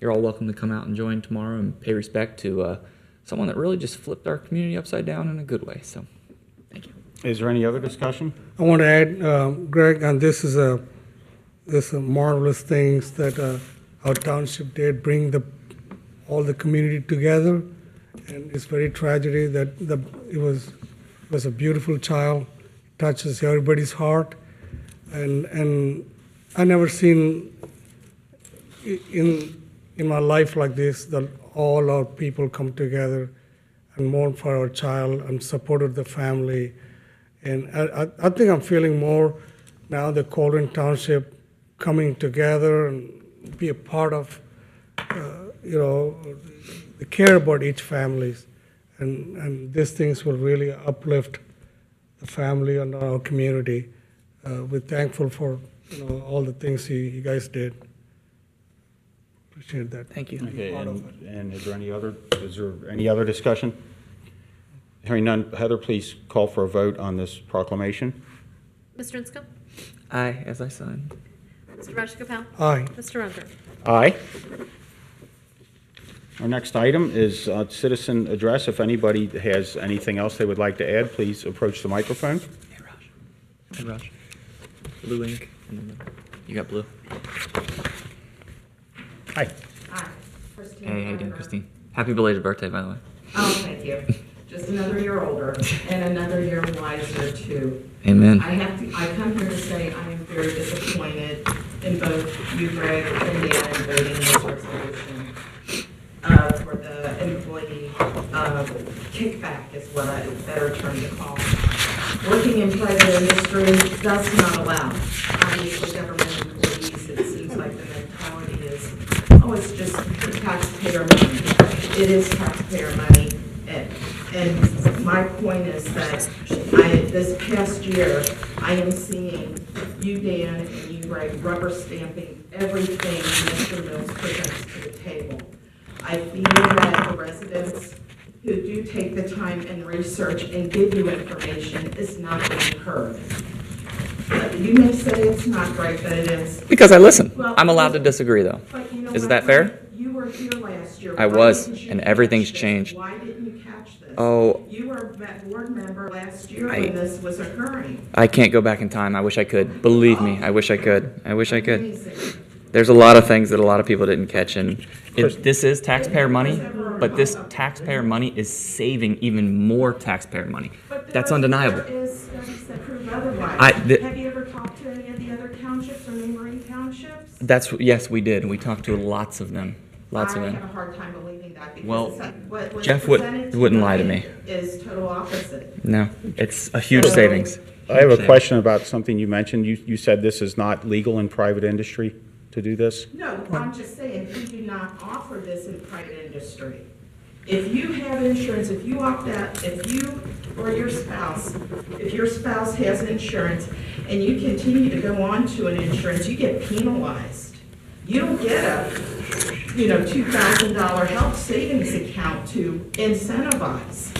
you're all welcome to come out and join tomorrow and pay respect to someone that really just flipped our community upside down in a good way. So, thank you. Is there any other discussion? I want to add, Greg, and this is a marvelous things that our township did, bring all the community together, and it's very tragedy that it was a beautiful child, touches everybody's heart, and I never seen in my life like this that all our people come together and mourn for our child and supported the family. And I think I'm feeling more now the Colerain Township coming together and be a part of, the care about each families. And these things will really uplift the family and our community. We're thankful for all the things you guys did. Appreciate that. Thank you. Okay, Part of and is there any other discussion? Hearing none, Heather, please call for a vote on this proclamation. Mr. Inscoe? Aye, as I sign. Mr. Rajagopal? Aye. Mr. Unger? Aye. Our next item is citizen address. If anybody has anything else they would like to add, please approach the microphone. Hey, Raj. Hey, Raj. Blue ink. And then you got blue. Hi. Hi, Christine. Hey, how you doing, Parker. Christine? Happy belated birthday, by the way. Oh, thank you. Just another year older and another year wiser too. Amen. I come here to say I am very disappointed in both you, Greg, and Dan in voting this resolution for the employee kickback is what I better term to call it. Working in private industry does not allow. Obviously, government employees, it seems like the mentality is, oh, it's just taxpayer money. It is taxpayer money. And my point is that this past year, I am seeing you, Dan, and you, Greg, rubber stamping everything Mr. Mills presents to the table. I feel that the residents who do take the time and research and give you information is not being heard. You may say it's not, Greg, but it is. Because I listen. Well, I'm allowed to disagree, though. But you know Is what, that fair? Greg? You were here last year. I Why was, didn't you and catch everything's this? changed. Why didn't you catch this? Oh. You were a board member last year when this was occurring. I can't go back in time. I wish I could. Believe me, I wish I could. I wish I could. Amazing. There's a lot of things that a lot of people didn't catch, and this is taxpayer money, but this taxpayer money is saving even more taxpayer money. But That's undeniable. There is studies that prove otherwise. Have you ever talked to any of the other townships or neighboring townships? Yes, we did. We talked to lots of them. Lots of I have them. a hard time believing that because Well, what's Jeff presented wouldn't lie to me. Is total opposite. No, it's a huge savings. I have a question about something you mentioned. You said this is not legal in private industry to do this? No, I'm just saying, we do not offer this in private industry. If you have insurance, if you opt out, if you or your spouse, if your spouse has insurance and you continue to go on to an insurance, you get penalized. You don't get a, $2,000 health savings account to incentivize.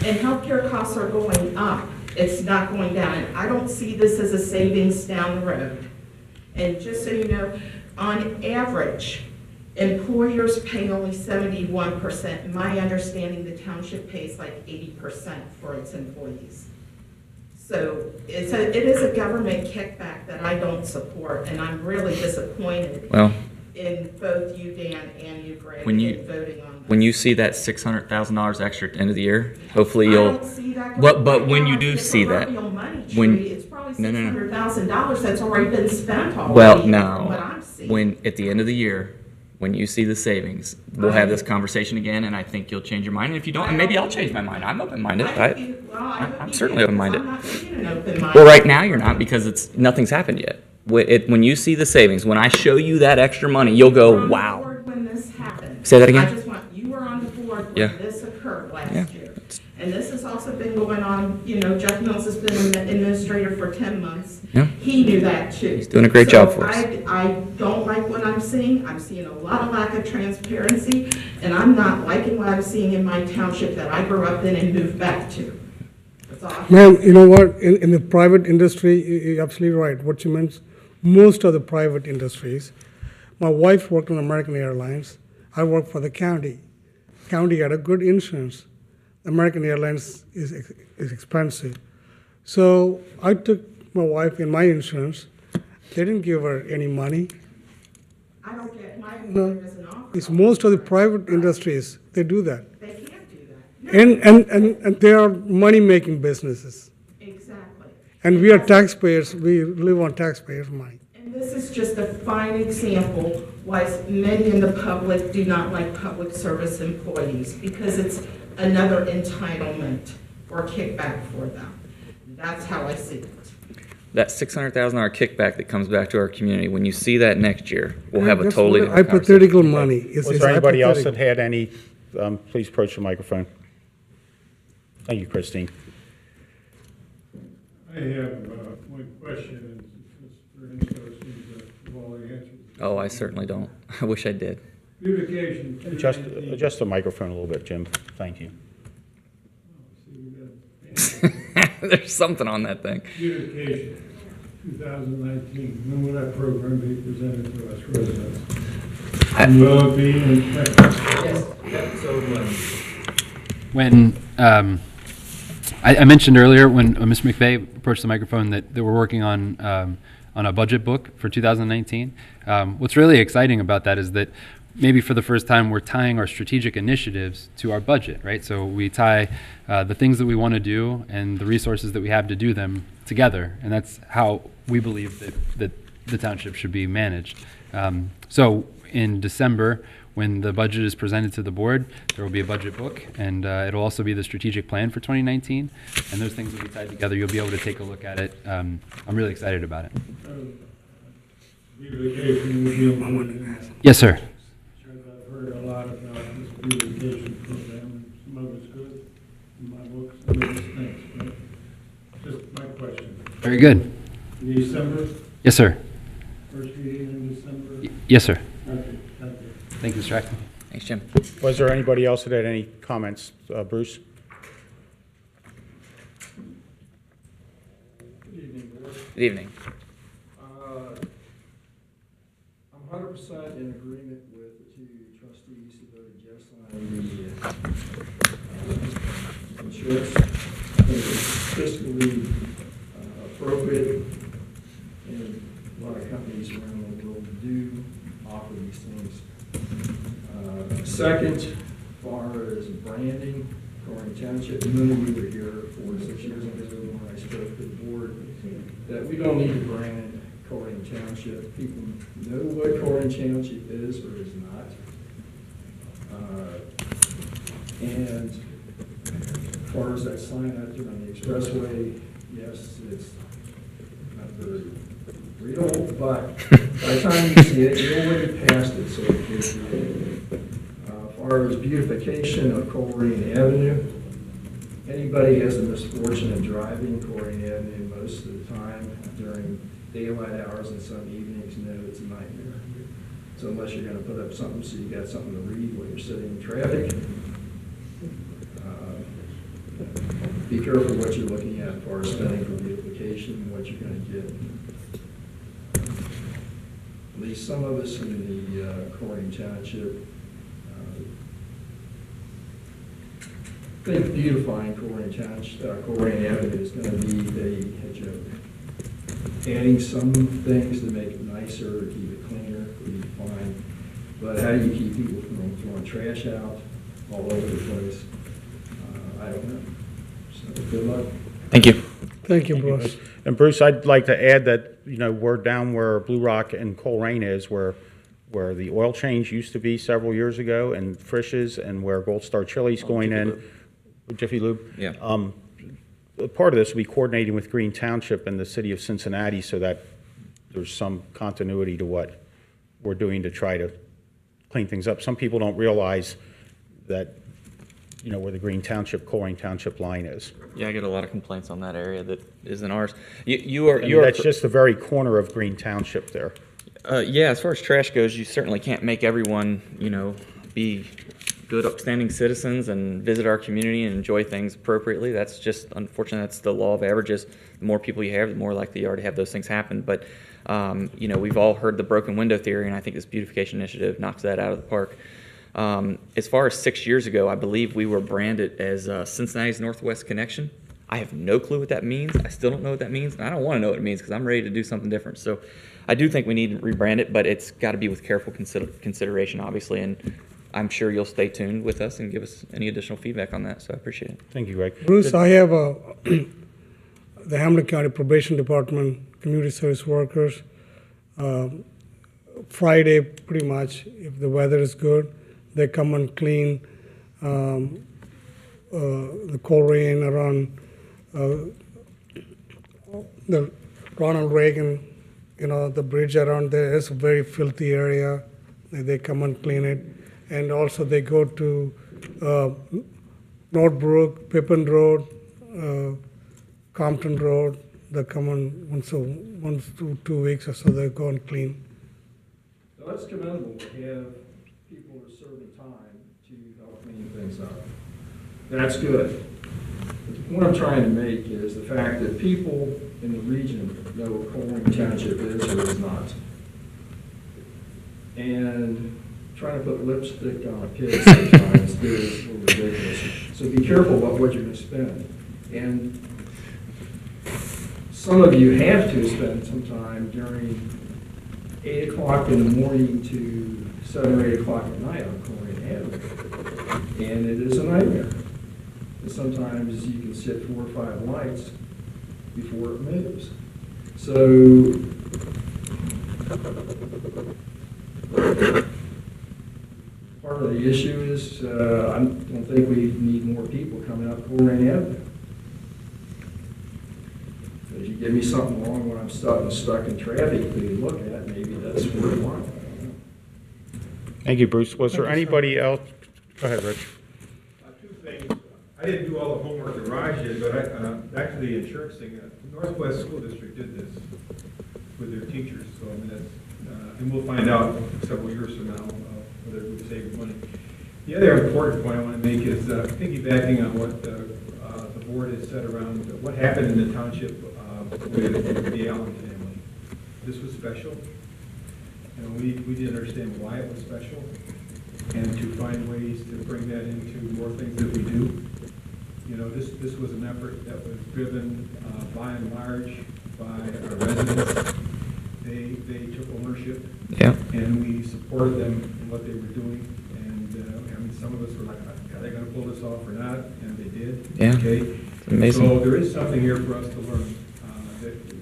And healthcare costs are going up. It's not going down. And I don't see this as a savings down the road. And just so you know, on average, employers pay only 71%. My understanding, the township pays like 80% for its employees. So it is a government kickback that I don't support, and I'm really disappointed in both you, Dan, and you, Greg, in voting on this. When you see that $600,000 extra at the end of the year, hopefully I you'll. don't see that. But when you do see that, it's probably $600,000 that's already been spent already. Well, from no. what I'm seeing. When at the end of the year, when you see the savings, we'll have this conversation again, and I think you'll change your mind. And if you don't, and maybe I'll change my mind. I'm open-minded. I'm certainly open-minded. I'm not seeing an open-minded. Well, right now you're not because nothing's happened yet. When you see the savings, when I show you that extra money, you'll go, wow. When this happened. Say that again? I just want, you were on the board when Yeah. this occurred last Yeah. year. And this has also been going on, Jeff Mills has been an administrator for 10 months. Yeah. He knew that too. He's doing a great job for us. I don't like what I'm seeing. I'm seeing a lot of lack of transparency, and I'm not liking what I'm seeing in my township that I grew up in and moved back to. That's all I have. Ma'am, you know what, in the private industry, you're absolutely right, what you meant, most of the private industries, my wife worked on American Airlines, I worked for the county. County had a good insurance. American Airlines is expensive. So I took my wife in my insurance, they didn't give her any money. I don't get, my No, employer doesn't offer. it's most of the private industries, they do that. They can't do that. And they are money-making businesses. Exactly. And we are taxpayers, we live on taxpayers' money. And this is just a fine example why many in the public do not like public service employees, because it's another entitlement or kickback for them. That's how I see it. That $600,000 kickback that comes back to our community, when you see that next year, we'll have a That's totally what different hypothetical conversation. money. It's Was there anybody else that hypothetical. had any, please approach the microphone. Thank you, Christine. I have one question, and Mr. Inscoe seems to have already answered. Oh, I certainly don't. I wish I did. Beautification. Adjust the microphone a little bit, Jim. Thank you. There's something on that thing. Beautification, 2019. When will that program be presented to us residents? And will it be in practice? Yes. Yeah, so, When I mentioned earlier when Mr. McVeigh approached the microphone that we're working on a budget book for 2019. What's really exciting about that is that maybe for the first time we're tying our strategic initiatives to our budget, right? So we tie the things that we want to do and the resources that we have to do them together, and that's how we believe that the township should be managed. So in December, when the budget is presented to the board, there will be a budget book, and it'll also be the strategic plan for 2019. And those things will be tied together. You'll be able to take a look at it. I'm really excited about it. Beautification will be on. Yes, sir. I've heard a lot about this beautification program, and some of it's good, in my books, some of it's things, but just my question. Very good. December, Yes, sir. first meeting in December? Yes, sir. Okay, thank you. Thank you, Mr. Acton. thanks, Jim. Was there anybody else that had any comments? Bruce? Good evening, Board. Good evening. I'm 100% in agreement with the two trustees who voted yes on the insurance. I think it's fiscally appropriate, and a lot of companies around the world do offer these things. Second, as far as branding, Colerain Township, none of you were here 4 or 6 years ago when I spoke to the board, that we don't need to brand Colerain Township. People know what Colerain Township is or is not. And as far as that sign out there on the expressway, yes, it's not very readable, but by the time you see it, you're already past it, so it's readable. As far as beautification of Colerain Avenue, anybody has the misfortune of driving Colerain Avenue most of the time during daylight hours and some evenings, know it's a nightmare. So unless you're going to put up something so you got something to read while you're sitting in traffic, be careful what you're looking at as far as spending for beautification and what you're going to get. At least some of us in the Colerain Township think beautifying Colerain Township, Colerain Avenue is going to be a joke. Adding some things to make it nicer, to keep it cleaner, would be fine. But how do you keep people from throwing trash out all over the place? I don't know. So good luck. Thank you. Thank you, Bruce. And Bruce, I'd like to add that, we're down where Blue Rock and Colerain is, where the oil change used to be several years ago, and Frisch's, and where Gold Star Chili's going in. Jiffy Lube. Yeah. Part of this will be coordinating with Green Township and the city of Cincinnati so that there's some continuity to what we're doing to try to clean things up. Some people don't realize that, where the Green Township, Colerain Township line is. Yeah, I get a lot of complaints on that area that isn't ours. That's just the very corner of Green Township there. Yeah, as far as trash goes, you certainly can't make everyone, be good upstanding citizens and visit our community and enjoy things appropriately. That's just, unfortunately, that's the law of averages. The more people you have, the more likely you are to have those things happen. But, we've all heard the broken window theory, and I think this beautification initiative knocks that out of the park. As far as 6 years ago, I believe we were branded as Cincinnati's Northwest Connection. I have no clue what that means. I still don't know what that means, and I don't want to know what it means because I'm ready to do something different. So I do think we need to rebrand it, but it's got to be with careful consideration, obviously, and I'm sure you'll stay tuned with us and give us any additional feedback on that, so I appreciate it. Thank you, Greg. Bruce, I have the Hamilton County Probation Department, community service workers. Friday, pretty much, if the weather is good, they come and clean the Colerain around the Ronald Reagan, the bridge around there is a very filthy area. They come and clean it. And also they go to Northbrook, Pippin Road, Compton Road. They come on once to 2 weeks or so, they go and clean. Well, it's commendable to have people who are serving time to help clean things up. That's good. But the point I'm trying to make is the fact that people in the region know what Colerain Township is or is not. And trying to put lipstick on a pig sometimes is a little ridiculous. So be careful about what you're going to spend. And some of you have to spend some time during 8 o'clock in the morning to 7 or 8 o'clock at night on Colerain Avenue. And it is a nightmare. And sometimes you can sit 4 or 5 lights before it moves. So part of the issue is I don't think we need more people coming up Colerain Avenue. If you give me something wrong when I'm stuck in traffic to look at, maybe that's worthwhile. Thank you, Bruce. Was there anybody else? Go ahead, Rich. Two things. I didn't do all the homework that Raj did, but back to the insurance thing. Northwest School District did this with their teachers, so I mean that's, and we'll find out several years from now whether it would save money. The other important point I want to make is piggybacking on what the board has said around what happened in the township with the Allen family. This was special. You know, we didn't understand why it was special, and to find ways to bring that into more things that we do. You know, this was an effort that was driven by and large by our residents. They took ownership, and we supported them in what they were doing. And I mean, some of us were like, are they going to pull this off or not? And they did. Yeah. Okay. It's amazing. So there is something here for us to learn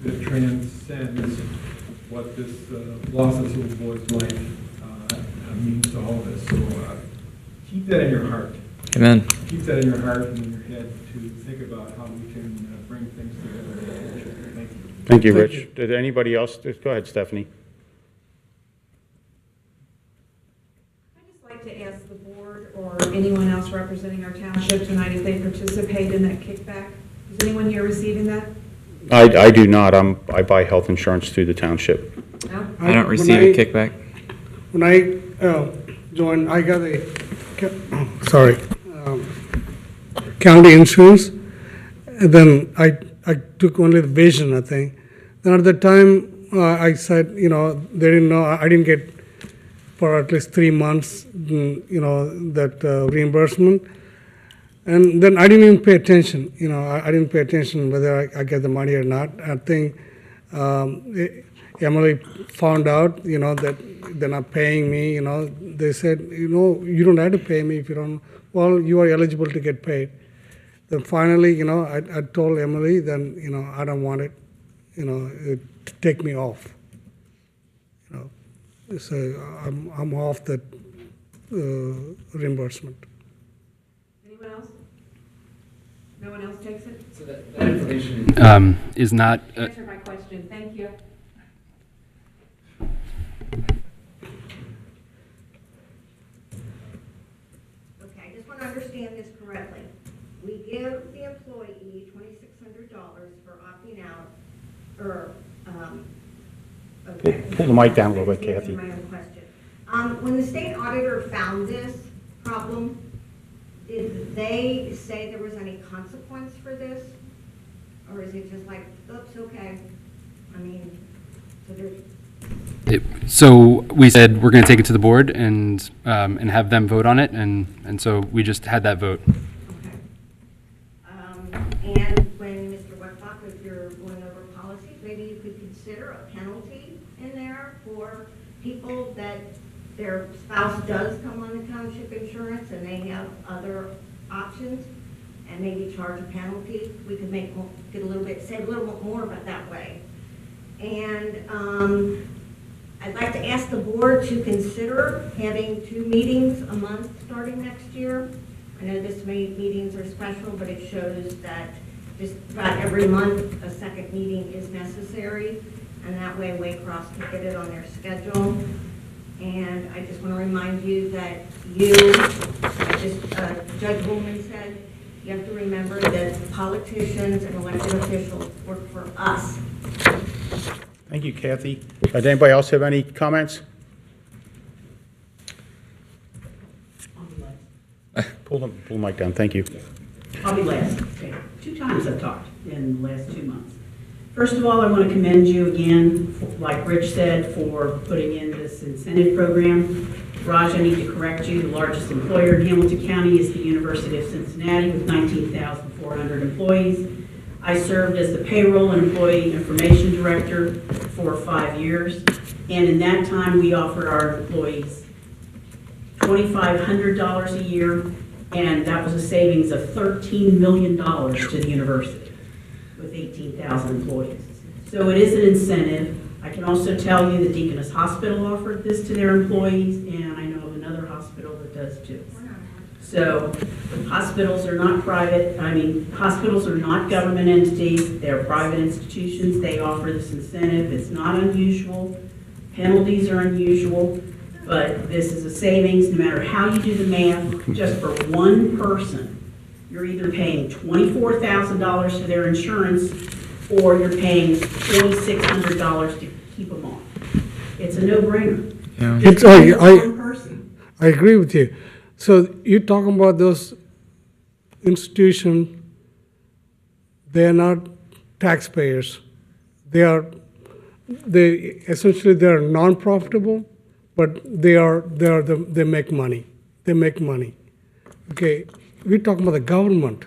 that transcends what this loss of this little boy's life means to all of us. So keep that in your heart. Amen. Keep that in your heart and in your head to think about how we can bring things together in the future. Thank you. Thank you, Rich. Did anybody else? Go ahead, Stephanie. I'd just like to ask the board or anyone else representing our township tonight if they participate in that kickback. Is anyone here receiving that? I do not. I buy health insurance through the township. No? I don't receive a kickback. When I joined, I got a, county insurance. And then I took only the vision, I think. Then at the time, I said, you know, they didn't know, I didn't get for at least 3 months, you know, that reimbursement. And then I didn't even pay attention, you know, I didn't pay attention whether I get the money or not. I think Emily found out, you know, that they're not paying me, you know. They said, you know, you don't have to pay me if you don't, well, you are eligible to get paid. Then finally, you know, I told Emily, then, you know, I don't want it, you know, to take me off. You know, so I'm off that reimbursement. Anyone else? No one else takes it? So that information is not. Answer my question. Thank you. Okay, I just want to understand this correctly. We give the employee $2,600 for opting out, or, okay. Pull the mic down a little bit, That's Kathy. my own question. When the state auditor found this problem, did they say there was any consequence for this? Or is it just like, oops, okay? I mean, so there's, So we said we're going to take it to the board and have them vote on it, and so we just had that vote. okay. And when Mr. Wetbach, if you're going over policies, maybe you could consider a penalty in there for people that their spouse does come on the township insurance and they have other options, and maybe charge a penalty. We could make, get a little bit, save a little bit more about that way. And I'd like to ask the board to consider having 2 meetings a month starting next year. I know this many meetings are special, but it shows that just about every month a second meeting is necessary, and that way Waycross can get it on their schedule. And I just want to remind you that Judge Woolman said, you have to remember that politicians and elected officials work for us. Thank you, Kathy. Does anybody else have any comments? Pull the mic down, thank you. I'll be last. Okay. 2 times I've talked in the last 2 months. First of all, I want to commend you again, like Rich said, for putting in this incentive program. Raj, I need to correct you. The largest employer in Hamilton County is the University of Cincinnati with 19,400 employees. I served as the payroll and employee information director for 5 years. And in that time, we offered our employees $2,500 a year, and that was a savings of $13 million to the university with 18,000 employees. So it is an incentive. I can also tell you the Deaconess Hospital offered this to their employees, and I know of another hospital that does too. So hospitals are not private, hospitals are not government entities, they're private institutions. They offer this incentive. It's not unusual. Penalties are unusual, but this is a savings no matter how you do the math. Just for one person, you're either paying $24,000 to their insurance or you're paying $2,600 to keep them on. It's a no-brainer. Yeah. It's, One person. I agree with you. So you're talking about those institutions, they are not taxpayers. They essentially they are non-profitable, but they make money. They make money. Okay, we're talking about the government,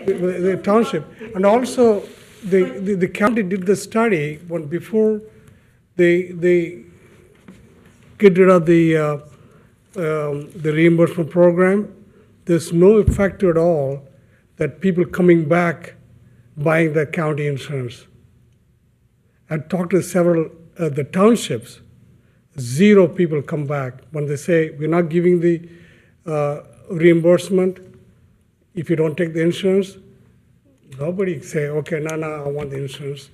the township, and also the county did the study when before they get rid of the reimbursement program. There's no effect at all that people coming back buying the county insurance. I've talked to several the townships. 0 people come back when they say we're not giving the reimbursement if you don't take the insurance. Nobody say, okay, no, I want the insurance.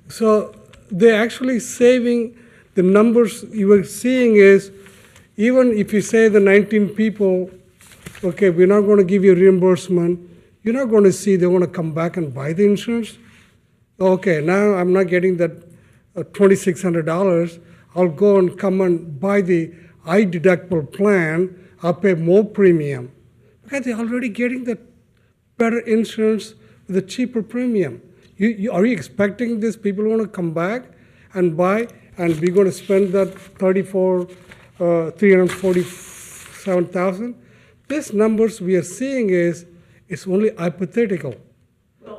So they're actually saving. The numbers you were seeing is, even if you say the 19 people, okay, we're not going to give you reimbursement, you're not going to see they want to come back and buy the insurance. Okay, now I'm not getting that $2,600. I'll go and come and buy the high deductible plan. I'll pay more premium. Because they're already getting the better insurance with a cheaper premium. Are you expecting these people want to come back and buy, and we're going to spend that $347,000? These numbers we are seeing it's only hypothetical.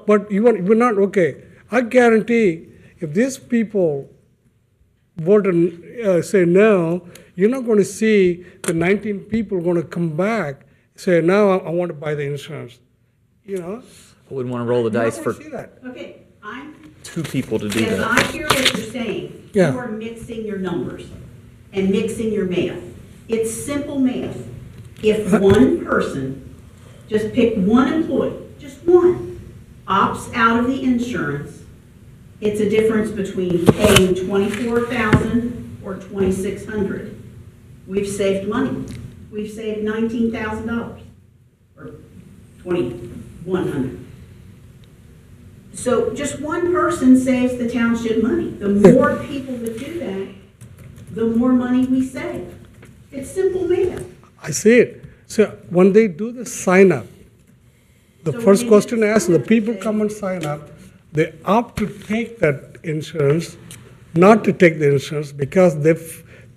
But we're not, okay, I guarantee if these people vote and say no, you're not going to see the 19 people going to come back, say, now I want to buy the insurance. You know? I wouldn't want to roll the dice for See that. Okay, I'm 2 people to do As that. I hear what you're saying, Yeah. you are mixing your numbers and mixing your math. It's simple math. If one person, just pick one employee, just one, opts out of the insurance, it's a difference between paying $24,000 or $2,600. We've saved money. We've saved $19,000 or $2,100. So just one person saves the township money. The more people that do that, the more money we save. It's simple math. I see it. So when they do the sign up, the So first when they question get asked, the signed up, people they- come and sign up, they opt to take that insurance, not to take the insurance because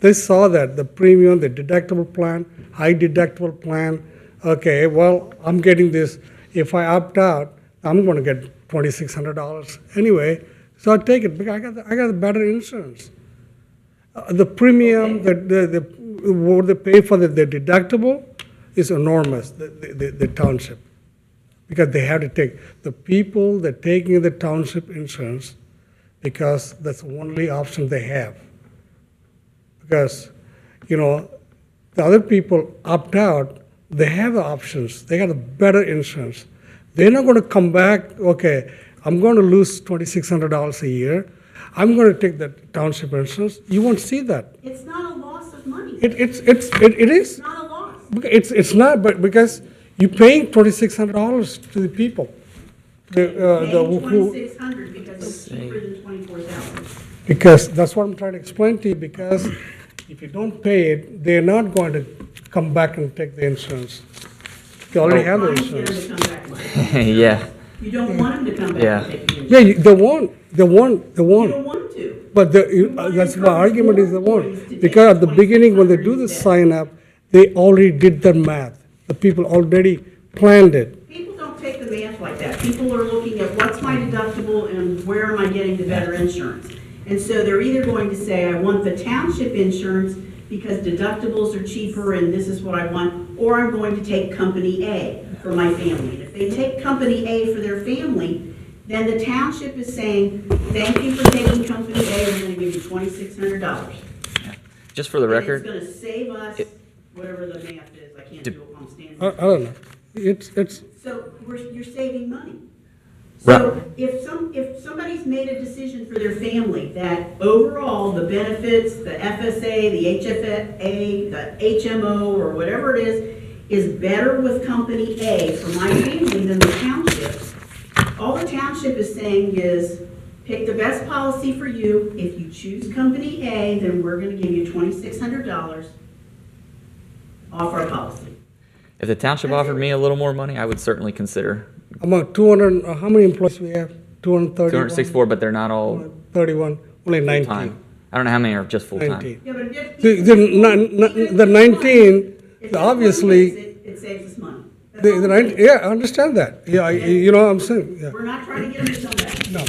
they saw that the premium, the deductible plan, high deductible plan, okay, well, I'm getting this. If I opt out, I'm going to get $2,600 anyway, so I take it because I got the better insurance. The premium that what they pay for the deductible is enormous. The township, because they have to take the people that taking the township insurance because that's the only option they have. Because the other people opt out, they have the options. They got a better insurance. They're not going to come back, okay, I'm going to lose $2,600 a year. I'm going to take the township insurance. You won't see that. It's not a loss of money. It is. It's not a loss. It's not, but because you're paying $2,600 to the people. Paying $2,600 because it's cheaper than $24,000. Because that's what I'm trying to explain to you, because if you don't pay it, they're not going to come back and take the insurance. They already have the Trying to get them insurance. to come back. Yeah. You don't want them to come back Yeah. and take the Yeah, insurance. they won't, they won't, they You won't. don't want to. But that's my argument is they won't. Because at the beginning, when they do the sign up, they already did their math. The people already planned it. People don't take the math like that. People are looking at what's my deductible and where am I getting the better insurance. And so they're either going to say, I want the township insurance because deductibles are cheaper and this is what I want, or I'm going to take company A for my family. And if they take company A for their family, then the township is saying, thank you for taking company A, we're going to give you $2,600. Just for the record, And it's going to save us whatever the math is. I can't do it while I'm standing. I don't know. It's, So you're saving money. Right. So if somebody's made a decision for their family that overall the benefits, the FSA, the HFA, the HMO, or whatever it is better with company A for my family than the township, all the township is saying is pick the best policy for you. If you choose company A, then we're going to give you $2,600 off our policy. if the township offered me a little more money, I would certainly consider among 200, how many employees we have? 231? 264, but they're not all 31, only 19. full-time. I don't know how many are just full-time. 19. Yeah, but if The 19, obviously, it saves us money. yeah, I understand that. Yeah, you know what I'm saying? Yeah. We're not trying to get them to come back. No.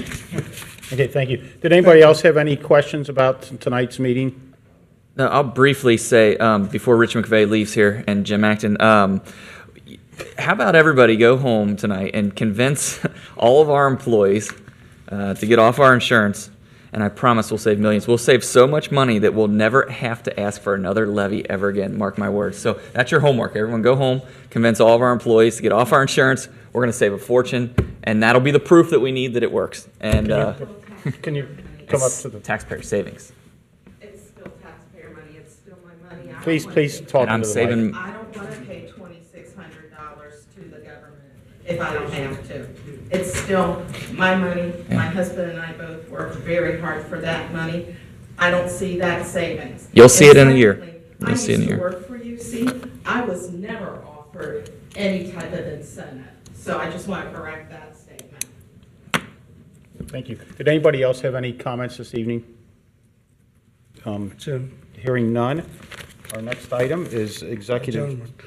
Okay, thank you. Did anybody else have any questions about tonight's meeting? No, I'll briefly say, before Rich McVeigh leaves here and Jim Acton, how about everybody go home tonight and convince all of our employees to get off our insurance, and I promise we'll save millions. We'll save so much money that we'll never have to ask for another levy ever again, mark my words. So that's your homework. Everyone go home, convince all of our employees to get off our insurance. We're going to save a fortune, and that'll be the proof that we need that it works. And Can you come up to the... taxpayer savings. It's still taxpayer money, it's still my money. Please talk And I'm into the saving- mic. I don't want to pay $2,600 to the government if I don't have to. It's still my money. My husband and I both worked very hard for that money. I don't see that savings. You'll see And it in a year. secondly, You'll see it in a year. I used to work for UC. I was never offered any type of incentive. So I just want to correct that statement. Thank you. Did anybody else have any comments this evening? Jim, Hearing none. Our next item is executive... adjournment.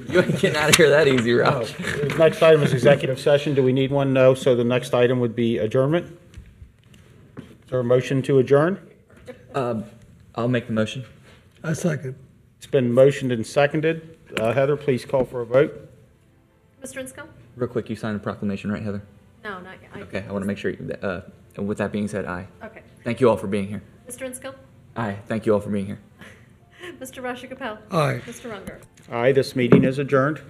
You ain't getting out of here that easy, Oh, Ralph. the next item is executive session. Do we need one? No. So the next item would be adjournment. Is there a motion to adjourn? I'll make the motion. I second. It's been motioned and seconded. Heather, please call for a vote. Mr. Inscombe? Real quick, you signed the proclamation, right, Heather? No, not yet. Okay, I want to make sure. With that being said, aye. Okay. Thank you all for being here. Mr. Inscombe? Aye. Thank you all for being here. Mr. Rashid Capel? Aye. Mr. Runger? Aye, this meeting is adjourned.